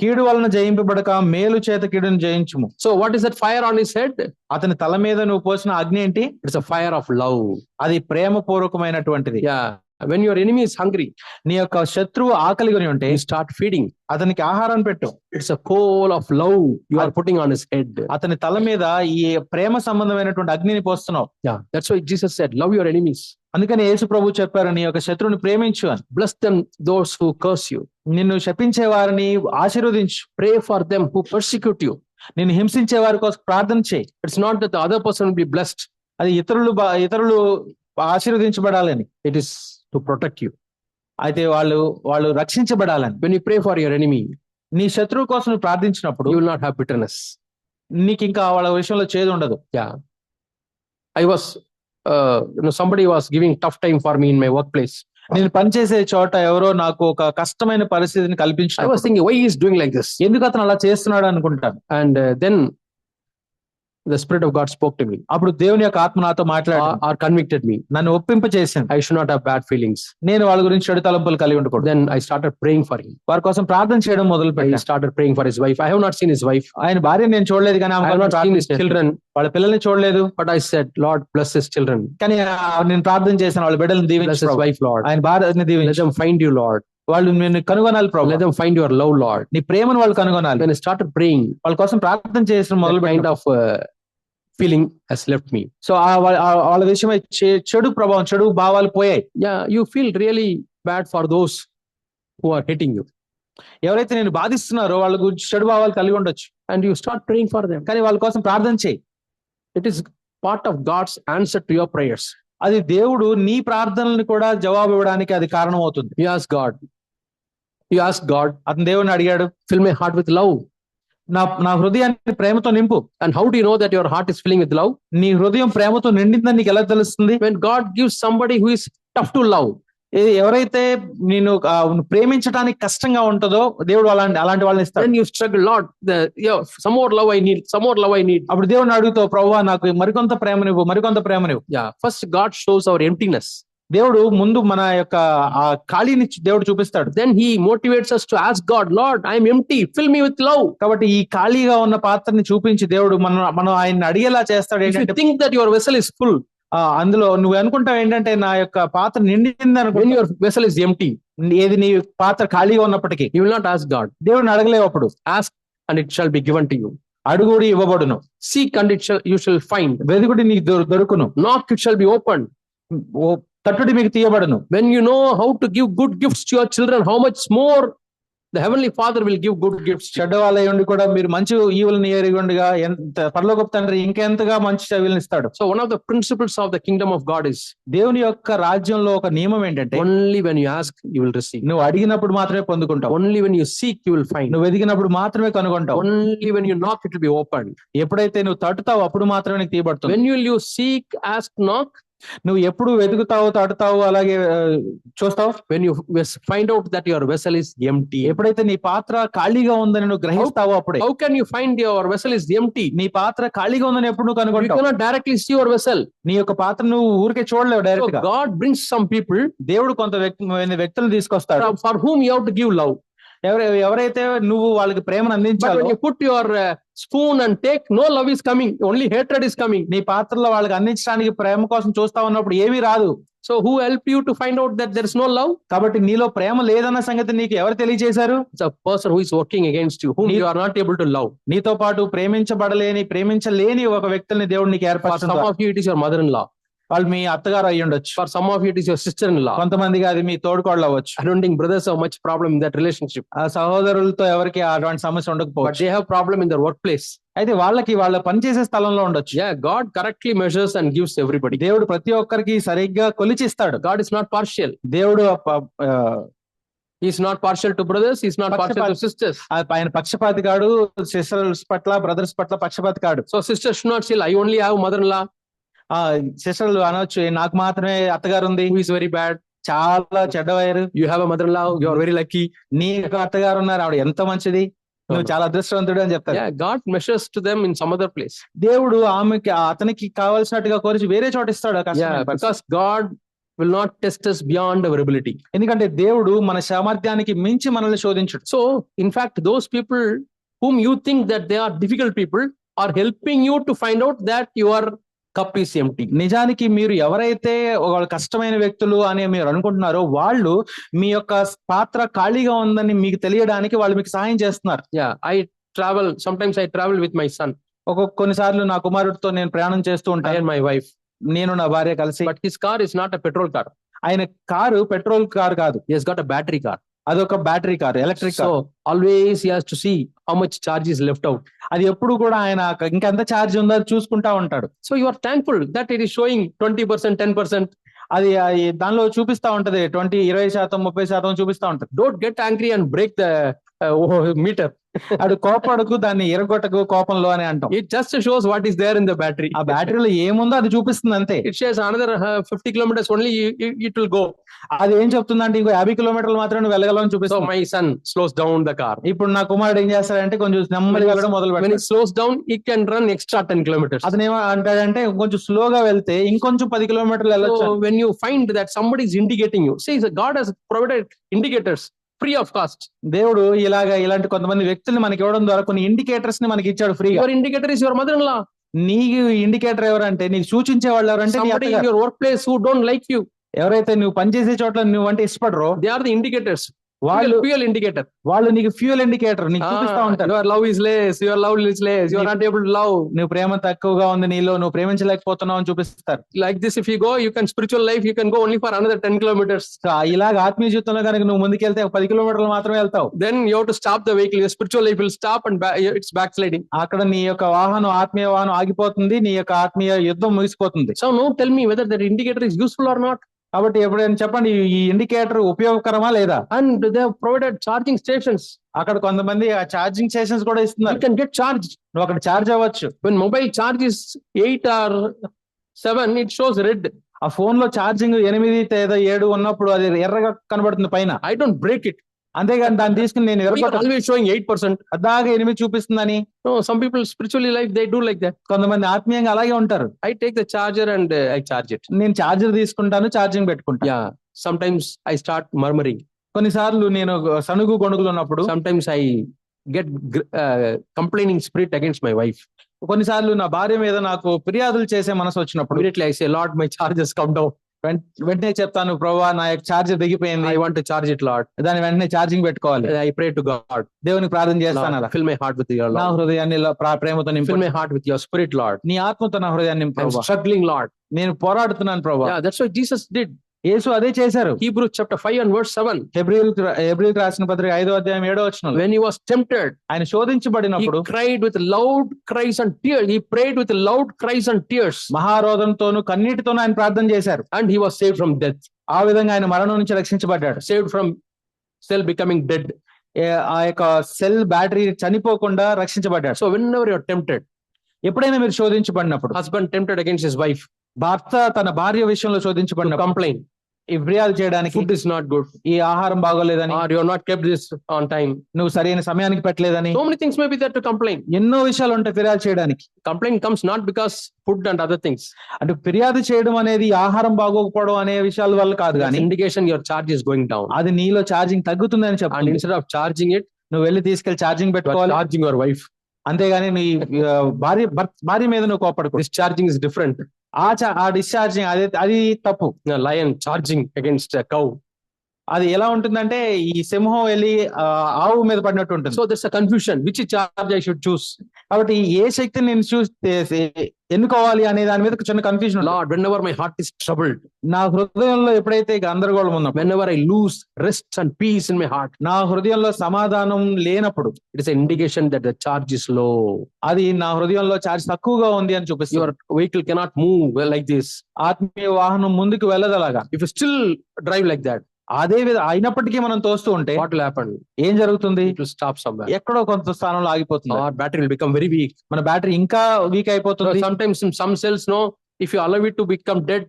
కీడు వలన జయింపబడక మేలు చేత కీడును జయించుము. So what is that fire on his head? అతని తల మీద నువ్వు పోసిన అగ్ని ఏంటి? It's a fire of love. అది ప్రేమ పూర్వకమైనటువంటిది. Yeah. When your enemy is hungry, నీ యొక్క శత్రువు ఆకలి కొని ఉంటే you start feeding. అతనికి ఆహారం పెట్టు. It's a coal of love you are putting on his head. అతని తల మీద ఈ ప్రేమ సంబంధమైనటువంటి అగ్నిని పోస్తున్నావు. Yeah. That's why Jesus said, love your enemies. అందుకని యేసు ప్రభు చెప్పారు, నీ యొక్క శత్రువుని ప్రేమించు అని. Bless them, those who curse you. నిన్ను శపించే వారిని ఆశీర్వదించు. Pray for them who persecute you. నిన్ను హింసించే వారి కోసం ప్రార్థన చేయి. It's not that the other person will be blessed. అది ఇతరులు ఆశీర్వదించబడాలని. It is to protect you. అయితే వాళ్ళు రక్షించబడాలని. When you pray for your enemy, నీ శత్రువు కోసం నువ్వు ప్రార్థించినప్పుడు you will not have bitterness. నీకు ఇంకా వాళ్ళ విషయంలో చేదు ఉండదు. Yeah. I was, somebody was giving tough time for me in my workplace. నేను పనిచేసే చోట ఎవరో నాకు ఒక కష్టమైన పరిస్థితిని I కల్పించారు. was thinking, why he is doing like this? ఎందుకు అతను అలా చేస్తున్నాడు అనుకుంటాను. And then the Spirit of God spoke to me, అప్పుడు దేవుని యొక్క ఆత్మ నాతో మాట్లాడి or convicted me. నన్ను ఒప్పింప చేసింది. I should not have bad feelings. నేను వాళ్ళ గురించి చెడు తలంపులు కలిగి ఉండకూడదు. Then I started praying for him. వారి కోసం ప్రార్థన చేయడం మొదలు I పెట్టాను. started praying for his wife. I have not seen his wife. ఆయన భార్య నేను చూడలేదు, కానీ I ఆమె have కోసం not seen his ప్రార్థన చేశాను. children. వాళ్ళ పిల్లల్ని చూడలేదు, But I said, Lord, bless his children. కానీ నేను ప్రార్థన చేశాను, వాళ్ళ బిడ్డలను Bless దీవించు his ప్రభు. wife, Lord. ఆయన భార్యని Let దీవించు. them find you, Lord. వాళ్ళు నిన్ను కనుగొనాలి ప్రభు. Let them find your love, Lord. నీ ప్రేమను వాళ్ళు కనుగొనాలి. When I started praying, వాళ్ళ కోసం ప్రార్థన చేసిన మొదలు that kind of feeling has left me. So వాళ్ళ విషయమై చెడు ప్రభావం, చెడు భావాలు పోయాయి. Yeah, you feel really bad for those who are hating you. ఎవరైతే నేను బాధిస్తున్నారో వాళ్ళ గురించి చెడు భావాలు కలిగి ఉండొచ్చు, And you start praying for them. కానీ వాళ్ళ కోసం ప్రార్థన చేయి. It is part of God's answer to your prayers. అది దేవుడు నీ ప్రార్థనలను కూడా జవాబు ఇవ్వడానికి అది కారణం అవుతుంది. You ask God. You ask God, అతను దేవుని అడిగాడు, fill my heart with love. నా హృదయాన్ని ప్రేమతో నింపు. And how do you know that your heart is filling with love? నీ హృదయం ప్రేమతో నిండిందని నీకు ఎలా తెలుస్తుంది? When God gives somebody who is tough to love, ఎవరైతే నేను ప్రేమించడానికి కష్టంగా ఉంటుందో దేవుడు అలాంటి వాళ్ళని ఇస్తాడు. then you struggle, Lord, some more love I need, some more love I need. అప్పుడు దేవుడిని అడుగుతావు, ప్రభువా నాకు మరికొంత ప్రేమనివ్వు, మరికొంత ప్రేమనివ్వు. Yeah, first God shows our emptiness. దేవుడు ముందు మన యొక్క ఆ ఖాళీని దేవుడు చూపిస్తాడు. Then he motivates us to ask God, Lord, I am empty, fill me with love. కాబట్టి ఈ ఖాళీగా ఉన్న పాత్రని చూపించి దేవుడు మనం ఆయన్ని అడిగేలా చేస్తాడు. If you ఏంటంటే think that your vessel is full, అందులో నువ్వు అనుకుంటావు ఏంటంటే నా యొక్క పాత్ర నిండింది when అనుకుంటా. your vessel is empty, ఏది నీ పాత్ర ఖాళీగా ఉన్నప్పటికీ you will not ask God. దేవుడిని అడగలేవు. అప్పుడు Ask and it shall be given to you. అడుగుడి ఇవ్వబడును, Seek and you shall find. వెదుగుడి నీకు దొరుకును, Knock, it shall be opened. తట్టుడి మీకు తీయబడును. When you know how to give good gifts to your children, how much more the Heavenly Father will give good gifts to you. చెడ్డ వాళ్ళ ఉండి కూడా మీరు మంచి ఈవులను ఎరిగొండగా ఎంత పరలోకపు తండ్రి ఇంకెంతగా మంచి చెవులను ఇస్తాడు. So one of the principles of the kingdom of God is, దేవుని యొక్క రాజ్యంలో ఒక నియమం ఏంటంటే, only when you ask, you will receive. నువ్వు అడిగినప్పుడు మాత్రమే పొందుకుంటావు. Only when you seek, you will find. నువ్వు ఎదిగినప్పుడు మాత్రమే కనుగొంటావు. Only when you knock, it will be opened. ఎప్పుడైతే నువ్వు తట్టుతావు అప్పుడు మాత్రమే నీకు తీయబడుతుంది. When will you seek, ask, knock? నువ్వు ఎప్పుడు వెతుకుతావు, తట్టుతావు, అలాగే చూస్తావు. When you find out that your vessel is empty. ఎప్పుడైతే నీ పాత్ర ఖాళీగా ఉందని నువ్వు గ్రహిస్తావు అప్పుడే. How can you find your vessel is empty? నీ పాత్ర ఖాళీగా ఉందని ఎప్పుడు నువ్వు You కనుగొంటావు. cannot directly see your vessel. నీ యొక్క పాత్ర నువ్వు ఊరికే చూడలేవు So డైరెక్ట్ గా. God brings some people దేవుడు కొంత వ్యక్తులను తీసుకొస్తాడు, for whom you have to give love. ఎవరైతే నువ్వు వాళ్ళకి ప్రేమను But అందించాలో, when you put your spoon and take, no love is coming, only hatred is coming. నీ పాత్రలో వాళ్ళకి అందించడానికి ప్రేమ కోసం చూస్తా ఉన్నప్పుడు ఏమీ రాదు. So who helped you to find out that there is no love? కాబట్టి నీలో ప్రేమ లేదన్న సంగతి నీకు ఎవరు తెలియజేశారు? It's a person who is working against you, whom you are not able to love. నీతో పాటు ప్రేమించలేని ఒక వ్యక్తిని దేవుడు నీకు For ఏర్పరచాడు. some of you, it is your mother-in-law. వాళ్ళు మీ అత్తగారు అయ్యి ఉండొచ్చు. For some of you, it is your sister-in-law. కొంతమందికి అది మీ తోడుకోళ్ళు అవ్వచ్చు. I don't think brothers have much problem in that relationship. ఆ సహోదరులతో ఎవరికి అటువంటి సమస్య But ఉండకపోవచ్చు. they have problem in their workplace. అయితే వాళ్ళ పనిచేసే స్థలంలో ఉండొచ్చు. Yeah, God correctly measures and gives everybody. దేవుడు ప్రతి ఒక్కరికి సరిగ్గా కొలిచిస్తాడు. God is not partial. దేవుడు He is not partial to brothers. He is not partial to sisters. ఆయన పక్షపాతి కాడు, సిస్టర్స్ పట్ల బ్రదర్స్ పట్ల పక్షపాతి కాడు. So sisters should not say, I only have mother-in-law సిస్టర్లు అనొచ్చు, నాకు మాత్రమే అత్తగారు ఉంది, who is very bad. చాలా చెడ్డవారు. You have a mother-in-law, you are very lucky. నీకు అత్తగారు ఉన్నారు, ఆవిడ ఎంత మంచిది, నువ్వు చాలా అదృష్టవంతుడు అని చెప్తారు. Yeah, God measures to them in some other place. దేవుడు అతనికి కావాల్సినట్టుగా కోరిచి వేరే చోట ఇస్తాడు. Yeah, because God will not test us beyond our ability. ఎందుకంటే దేవుడు మన సామర్థ్యానికి మించి మనల్ని శోధించడు. So in fact, those people whom you think that they are difficult people are helping you to find out that your cup is empty. నిజానికి మీరు ఎవరైతే వాళ్ళు కష్టమైన వ్యక్తులు అని మీరు అనుకుంటున్నారో వాళ్ళు మీ యొక్క పాత్ర ఖాళీగా ఉందని మీకు తెలియడానికి వాళ్ళు మీకు సహాయం చేస్తున్నారు. Yeah, sometimes I travel with my son. కొన్నిసార్లు నా కుమారుడితో నేను ప్రయాణం చేస్తూ I ఉంటాను. and my wife. నేను నా భార్య కలిసి. But his car is not a petrol car. ఆయన కారు పెట్రోల్ కారు కాదు, He has got a battery car. అదొక battery car, electric car. So always he has to see how much charge is left out. అది ఎప్పుడు కూడా ఆయన ఇంకెంత ఛార్జ్ ఉందో అది చూసుకుంటా ఉంటాడు. So you are thankful that it is showing 20%, 10%. అది దానిలో చూపిస్తా ఉంటది 20% 30% చూపిస్తా ఉంటది. Don't get angry and break the meter. అడు కోపడకు, దాన్ని ఎరగొట్టకు కోపంలో అని అంటాం. It just shows what is there in the battery. ఆ బ్యాటరీలో ఏముందో అది చూపిస్తుంది అంతే. It shares another 50 kilometers only, it will go. అది ఏం చెప్తుందంటే ఇంకో 50 కిలోమీటర్లు మాత్రం నువ్వు వెళ్ళగలని So చూపిస్తుంది. my son slows down the car. ఇప్పుడు నా కుమారుడు ఏం చేస్తాడంటే కొంచెం నెమ్మదిగా వెళ్ళడం మొదలు When he పెడతాడు. slows down, he can run extra 10 kilometers. అతను ఏమో అంటాడంటే కొంచెం స్లోగా వెళ్తే ఇంకొంచెం 10 కిలోమీటర్లు వెళ్ళొచ్చు. So when you find that somebody is indicating you, see, God has provided indicators free of cost. దేవుడు ఇలాంటి కొంతమంది వ్యక్తుల్ని మనకి ఇవ్వడం ద్వారా కొన్ని ఇండికేటర్స్ ని మనకి ఇచ్చాడు ఫ్రీగా. Your indicator is your mother-in-law. నీకు ఇండికేటర్ ఎవరంటే, నీకు సూచించే వాళ్ళు ఎవరంటే నీ Somebody in అత్తగారు. your workplace who don't like you, ఎవరైతే నువ్వు పనిచేసే చోట్ల నువ్వు అంటే ఇష్టపడరో they are the indicators. వాళ్ళు Fuel indicator. వాళ్ళు నీకు ఫ్యూయల్ ఇండికేటర్ నీకు చూపిస్తా ఉంటారు. Your love is less, your love is less, you are not able to love. నువ్వు ప్రేమ తక్కువగా ఉంది నీలో, నువ్వు ప్రేమించలేకపోతున్నావు అని చూపిస్తారు. Like this, if you go, you can spiritual life, you can go only for another 10 kilometers. So ఇలాగ ఆత్మీయ జీవితంలో కనుక నువ్వు ముందుకెళ్తే 10 కిలోమీటర్లు మాత్రమే వెళ్తావు. Then you have to stop the vehicle. Your spiritual life will stop and it's backsliding. అక్కడ నీ యొక్క వాహనం, ఆత్మీయ వాహనం ఆగిపోతుంది, నీ యొక్క ఆత్మీయ యుద్ధం ముగిసిపోతుంది. So now tell me whether that indicator is useful or not. కాబట్టి ఎప్పుడైనా చెప్పండి, ఈ ఇండికేటర్ ఉపయోగకరమా లేదా? And they have provided charging stations. అక్కడ కొంతమంది ఆ ఛార్జింగ్ స్టేషన్స్ కూడా You ఇస్తున్నారు. can get charged. నువ్వు అక్కడ ఛార్జ్ అవ్వచ్చు. When mobile charge is 8 or 7, it shows red. ఆ ఫోన్ లో ఛార్జింగ్ 8 లేదా 7 ఉన్నప్పుడు అది ఎర్రగా కనబడుతుంది పైన. I don't break it. అంతేగాని దాన్ని తీసుకుని నేను We are ఎర్రగొట్ట always showing 8%. దాగా 8 చూపిస్తుందని. No, some people spiritually life, they do like that. కొంతమంది ఆత్మీయంగా అలాగే ఉంటారు. I take the charger and I charge it. నేను ఛార్జర్ తీసుకుంటాను, ఛార్జింగ్ పెట్టుకుంటాను. Yeah. Sometimes I start murmuring. కొన్నిసార్లు నేను సనుగు గొణుగులు ఉన్నప్పుడు, Sometimes I get complaining spirit against my wife. కొన్నిసార్లు నా భార్య మీద నాకు ఫిర్యాదులు చేసే మనసు వచ్చినప్పుడు Immediately I say, Lord, my charge has come down. వెంటనే చెప్తాను, ప్రభువా నా యొక్క ఛార్జర్ దిగిపోయింది, I want to charge it, Lord. దాన్ని వెంటనే ఛార్జింగ్ పెట్టుకోవాలి. I pray to God. దేవునికి ప్రార్థన చేస్తాను. Lord, అలా fill my heart with your నా love. హృదయాన్ని ప్రేమతో నింపు, Fill my heart with your spirit, Lord. నీ ఆత్మతో నా హృదయాన్ని నింపు I'm ప్రభువా. struggling, Lord. నేను పోరాడుతున్నాను ప్రభువా. Yeah, that's what Jesus did. యేసు అదే చేశారు. Hebrews chapter 5 and verse 7. హెబ్రీయులకు రాసిన పత్రిక 5వ అధ్యాయం 7వ వచనం, When he was tempted, ఆయన he శోధించబడినప్పుడు cried with loud cries and tears. He prayed with loud cries and tears. మహారోధంతోను కన్నీటితోను ఆయన ప్రార్థన చేశారు. And he was saved from death. ఆ విధంగా ఆయన మరణం నుంచి రక్షించబడ్డాడు. Saved from cell becoming dead. ఆ యొక్క సెల్ బ్యాటరీ చనిపోకుండా రక్షించబడ్డాడు. So whenever you're tempted, ఎప్పుడైనా మీరు శోధించబడినప్పుడు, husband tempted against his wife, భర్త తన భార్య విషయంలో to శోధించబడినప్పుడు complain, ఈ ఫిర్యాదు చేయడానికి, food is not good, ఈ ఆహారం బాగోలేదని, or you have not kept this on time. నువ్వు సరైన సమయానికి పెట్టలేదని, So many things may be there to complain. ఎన్నో విషయాలు ఉంటాయి ఫిర్యాదు చేయడానికి. Complaint comes not because food and other things. అంటే ఫిర్యాదు చేయడం అనేది ఆహారం బాగోకపోవడం అనే విషయాల వల్ల కాదు, That's కానీ indication your charge is going down. అది నీలో ఛార్జింగ్ తగ్గుతుందని And చెప్తుంది. instead of charging it, నువ్వు వెళ్ళి తీసుకెళ్లి ఛార్జింగ్ you are పెట్టుకోవాలి. charging your wife. అంతేగాని నీ భార్య మీద నువ్వు కోపడకూడదు. This charging is different. ఆ డిశ్చార్జింగ్ అది తప్పు. A lion charging against a cow. అది ఎలా ఉంటుందంటే ఈ సింహం వెళ్ళి ఆవు మీద పడినట్టు ఉంటుంది. So there's a confusion. Which charge I should choose? కాబట్టి ఏ శక్తిని నేను ఎన్నుకోవాలి అనే దాని మీద చిన్న confusion. Lord, whenever my heart is troubled, నా హృదయంలో ఎప్పుడైతే గందరగోళం ఉన్నప్పుడు, whenever I lose rest and peace in my heart, నా హృదయంలో సమాధానం లేనప్పుడు, it is an indication that the charge is low. అది నా హృదయంలో ఛార్జ్ తక్కువగా ఉంది అని చూపిస్తుంది. Your vehicle cannot move like this. ఆత్మీయ వాహనం ముందుకు వెళ్ళదు అలాగా. If you still drive like that, అదే విధంగా అయినప్పటికీ మనం తోస్తూ ఉంటే what will happen? ఏం జరుగుతుంది? It will stop somewhere. ఎక్కడో కొంత స్థానంలో ఆగిపోతుంది. Our battery will become very weak. మన బ్యాటరీ ఇంకా వీక్ So అయిపోతుంది. sometimes in some cells, no, if you allow it to become dead,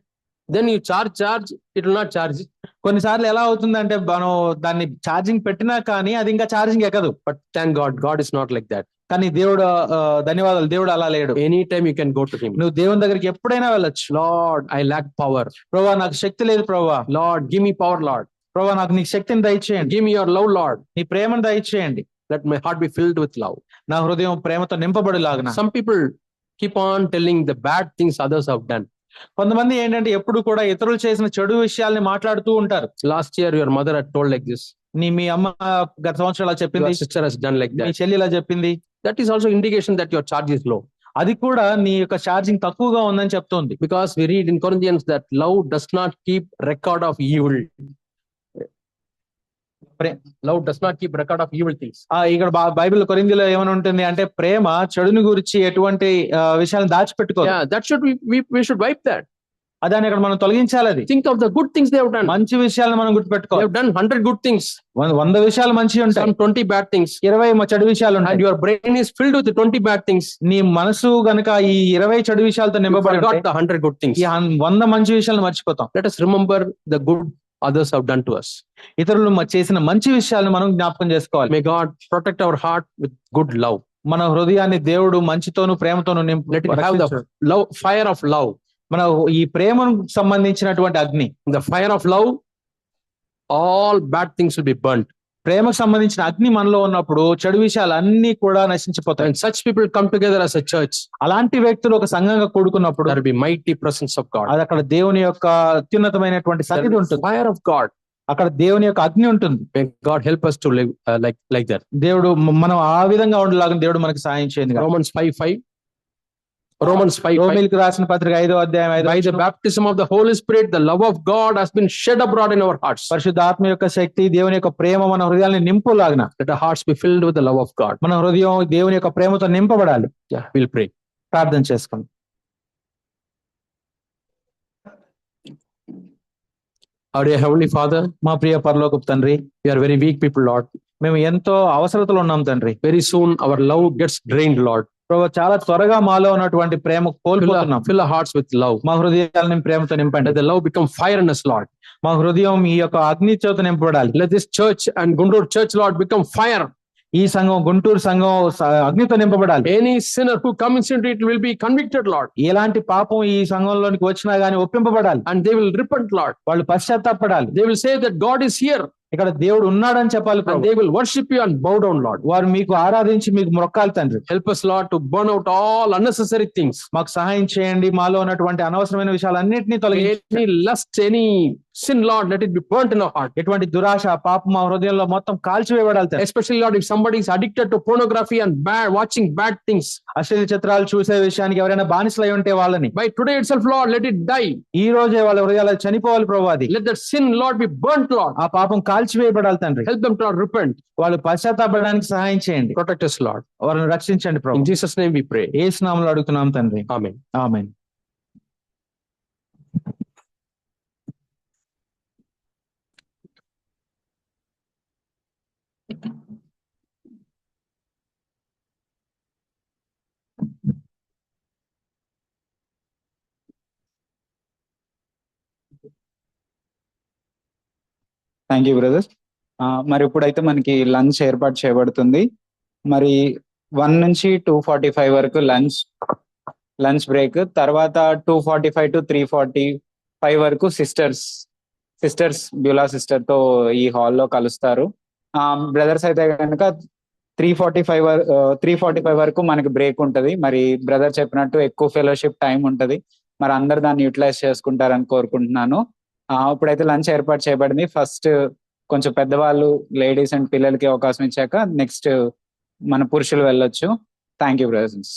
then you charge, it will not charge. కొన్నిసార్లు ఎలా అవుతుందంటే మనం దాన్ని ఛార్జింగ్ పెట్టినా కానీ అది ఇంకా ఛార్జింగ్ ఎక్కదు. But thank God, God is not like that. కానీ దేవుడు ధన్యవాదాలు, దేవుడు అలా లేడు. Anytime you can go to him. నువ్వు దేవుని దగ్గరికి ఎప్పుడైనా వెళ్ళొచ్చు. Lord, I lack power. ప్రభువా నాకు శక్తి లేదు ప్రభువా. Lord, give me power, Lord. ప్రభువా నాకు నీ శక్తిని దయచేయండి. Give me your love, Lord. నీ ప్రేమను దయచేయండి. Let my heart be filled with love. నా హృదయం ప్రేమతో నింపబడిలాగున. Some people keep on telling the bad things others have done. కొంతమంది ఏంటంటే ఎప్పుడు కూడా ఇతరులు చేసిన చెడు విషయాల్ని మాట్లాడుతూ ఉంటారు. Last year, your mother had told like this. మీ అమ్మ గత సంవత్సరం ఇలా చెప్పింది, Your sister has done like me that. చెల్లి ఇలా చెప్పింది. That is also indication that your charge is low. అది కూడా నీ యొక్క ఛార్జింగ్ తక్కువగా ఉందని చెప్తోంది. Because we read in Corinthians that love does not keep record of evil. Love does not keep record of evil things. ఇక్కడ బైబిల్ కొరింథీలో ఏమని ఉంటుంది అంటే ప్రేమ చెడుని గురించి ఎటువంటి విషయాలను దాచిపెట్టుకోదు. Yeah, that should we should wipe that. అదాన్ని ఇక్కడ మనం తొలగించాలి. అది Think of the good things they have done. మంచి విషయాలను మనం They గుర్తుపెట్టుకోవాలి. have done 100 good things, 100 విషయాలు మంచి ఉంటాయి, some 20 bad things, 20 చెడు విషయాలు and ఉంటాయి. your brain is filled with the 20 bad things. నీ మనసు గనుక ఈ 20 చెడు విషయాలతో You నింపబడి forgot ఉంటే the 100 good things. ఈ 100 మంచి విషయాలను మర్చిపోతాం. Let us remember the good others have done to us. ఇతరులు చేసిన మంచి విషయాలను మనం జ్ఞాపకం చేసుకోవాలి. May God protect our heart with good love. మన హృదయాన్ని దేవుడు మంచితోను ప్రేమతోను Let it have the love, fire of love. మన ఈ ప్రేమకు సంబంధించినటువంటి అగ్ని, The fire of love, all bad things will be burnt. ప్రేమకు సంబంధించిన అగ్ని మనలో ఉన్నప్పుడు చెడు విషయాలు అన్ని కూడా నశించిపోతాయి. When such people come together as a church, అలాంటి వ్యక్తులు ఒక సంఘంగా కూడుకున్నప్పుడు there will be mighty presence of God. అది అక్కడ దేవుని యొక్క అత్యున్నతమైనటువంటి There సన్నిధి will be ఉంటుంది. fire of God. అక్కడ దేవుని యొక్క అగ్ని ఉంటుంది. May God help us to live like that. దేవుడు మనం ఆ విధంగా ఉండేలాగా దేవుడు మనకి సాయం చేయండి. Romans 5:5. Romans 5:5. రోమీయులకు రాసిన పత్రిక 5వ అధ్యాయం 5వ By the baptism of the Holy Spirit, the love of God has been shed abroad in our hearts. పరిశుద్ధాత్మ యొక్క శక్తి, దేవుని యొక్క ప్రేమ మన హృదయాన్ని నింపులాగిన Let our hearts be filled with the love of God. మన హృదయం దేవుని యొక్క ప్రేమతో నింపబడాలి. Yeah, we'll pray. ప్రార్థన చేసుకోండి. Our dear Heavenly Father, మా ప్రియ పరలోకపు తండ్రి, we are very weak people, Lord. మేము ఎంతో అవసరతలో ఉన్నాం తండ్రి. Very soon our love gets drained, Lord. ప్రభు, చాలా త్వరగా మాలో ఉన్నటువంటి ప్రేమ కోల్పోతున్నాం. Fill our hearts with love. మా హృదయాలను ప్రేమతో నింపండి. Let the love become fire in us, Lord. మా హృదయం ఈ యొక్క అగ్ని చేత నింపబడాలి. Let this church and Guntur Church, Lord, become fire. ఈ సంఘం, గుంటూరు సంఘం అగ్నితో నింపబడాలి. Any sinner who comes into it will be convicted, Lord. ఎలాంటి పాపం ఈ సంఘంలోనికి వచ్చినా గానీ ఒప్పింపబడాలి. And they will repent, Lord. వాళ్ళు పశ్చాత్తాపడాలి. They will say that God is here. ఇక్కడ దేవుడు ఉన్నాడని చెప్పాలి. And they will worship you and bow down, Lord. వారు మీకు ఆరాధించి మీకు మొక్కాలి తండ్రి. Help us, Lord, to burn out all unnecessary things. మాకు సహాయం చేయండి. మాలో ఉన్నటువంటి అనవసరమైన విషయాలన్నింటినీ తొలగించి, Any lust, any sin, Lord, let it be burnt in our heart. ఎటువంటి దురాశ, పాపం మా హృదయంలో మొత్తం కాల్చివేయబడాలి తండ్రి. Especially, Lord, if somebody is addicted to pornography and watching bad things. అశ్లీల చిత్రాలు చూసే విషయానికి ఎవరైనా బానిసలై ఉంటే వాళ్ళని By today itself, Lord, let it die. ఈ రోజే వాళ్ళ హృదయాలు చనిపోవాలి ప్రభు. అది Let that sin, Lord, be burnt, Lord. ఆ పాపం కాల్చివేయబడాలి తండ్రి. Help them to repent. వాళ్ళు పశ్చాత్తాపడడానికి సహాయం చేయండి. Protect us, Lord. వారిని రక్షించండి In Prabhu. Jesus' name we pray. యేసు నామములో అడుగుతున్నాం తండ్రి. Amen. Amen. Thank you brother. మరి ఇప్పుడైతే మనకి లంచ్ ఏర్పాటు చేయబడుతుంది. మరి 1 నుంచి 2:45 వరకు లంచ్ బ్రేక్. తర్వాత 2:45 to 3:45 వరకు సిస్టర్స్ బ్యూలా సిస్టర్ తో ఈ హాల్లో కలుస్తారు. బ్రదర్స్ అయితే కనుక 3:45 వరకు మనకి బ్రేక్ ఉంటది. మరి బ్రదర్ చెప్పినట్టు ఎక్కువ ఫెలోషిప్ టైం ఉంటది. మరి అందరు దాన్ని యూటిలైజ్ చేసుకుంటారని కోరుకుంటున్నాను. ఇప్పుడైతే లంచ్ ఏర్పాటు చేయబడింది. ఫస్ట్ కొంచెం పెద్దవాళ్ళు, లేడీస్ అండ్ పిల్లలకి అవకాశం ఇచ్చాక నెక్స్ట్ మన పురుషులు వెళ్ళొచ్చు. Thank you brothers.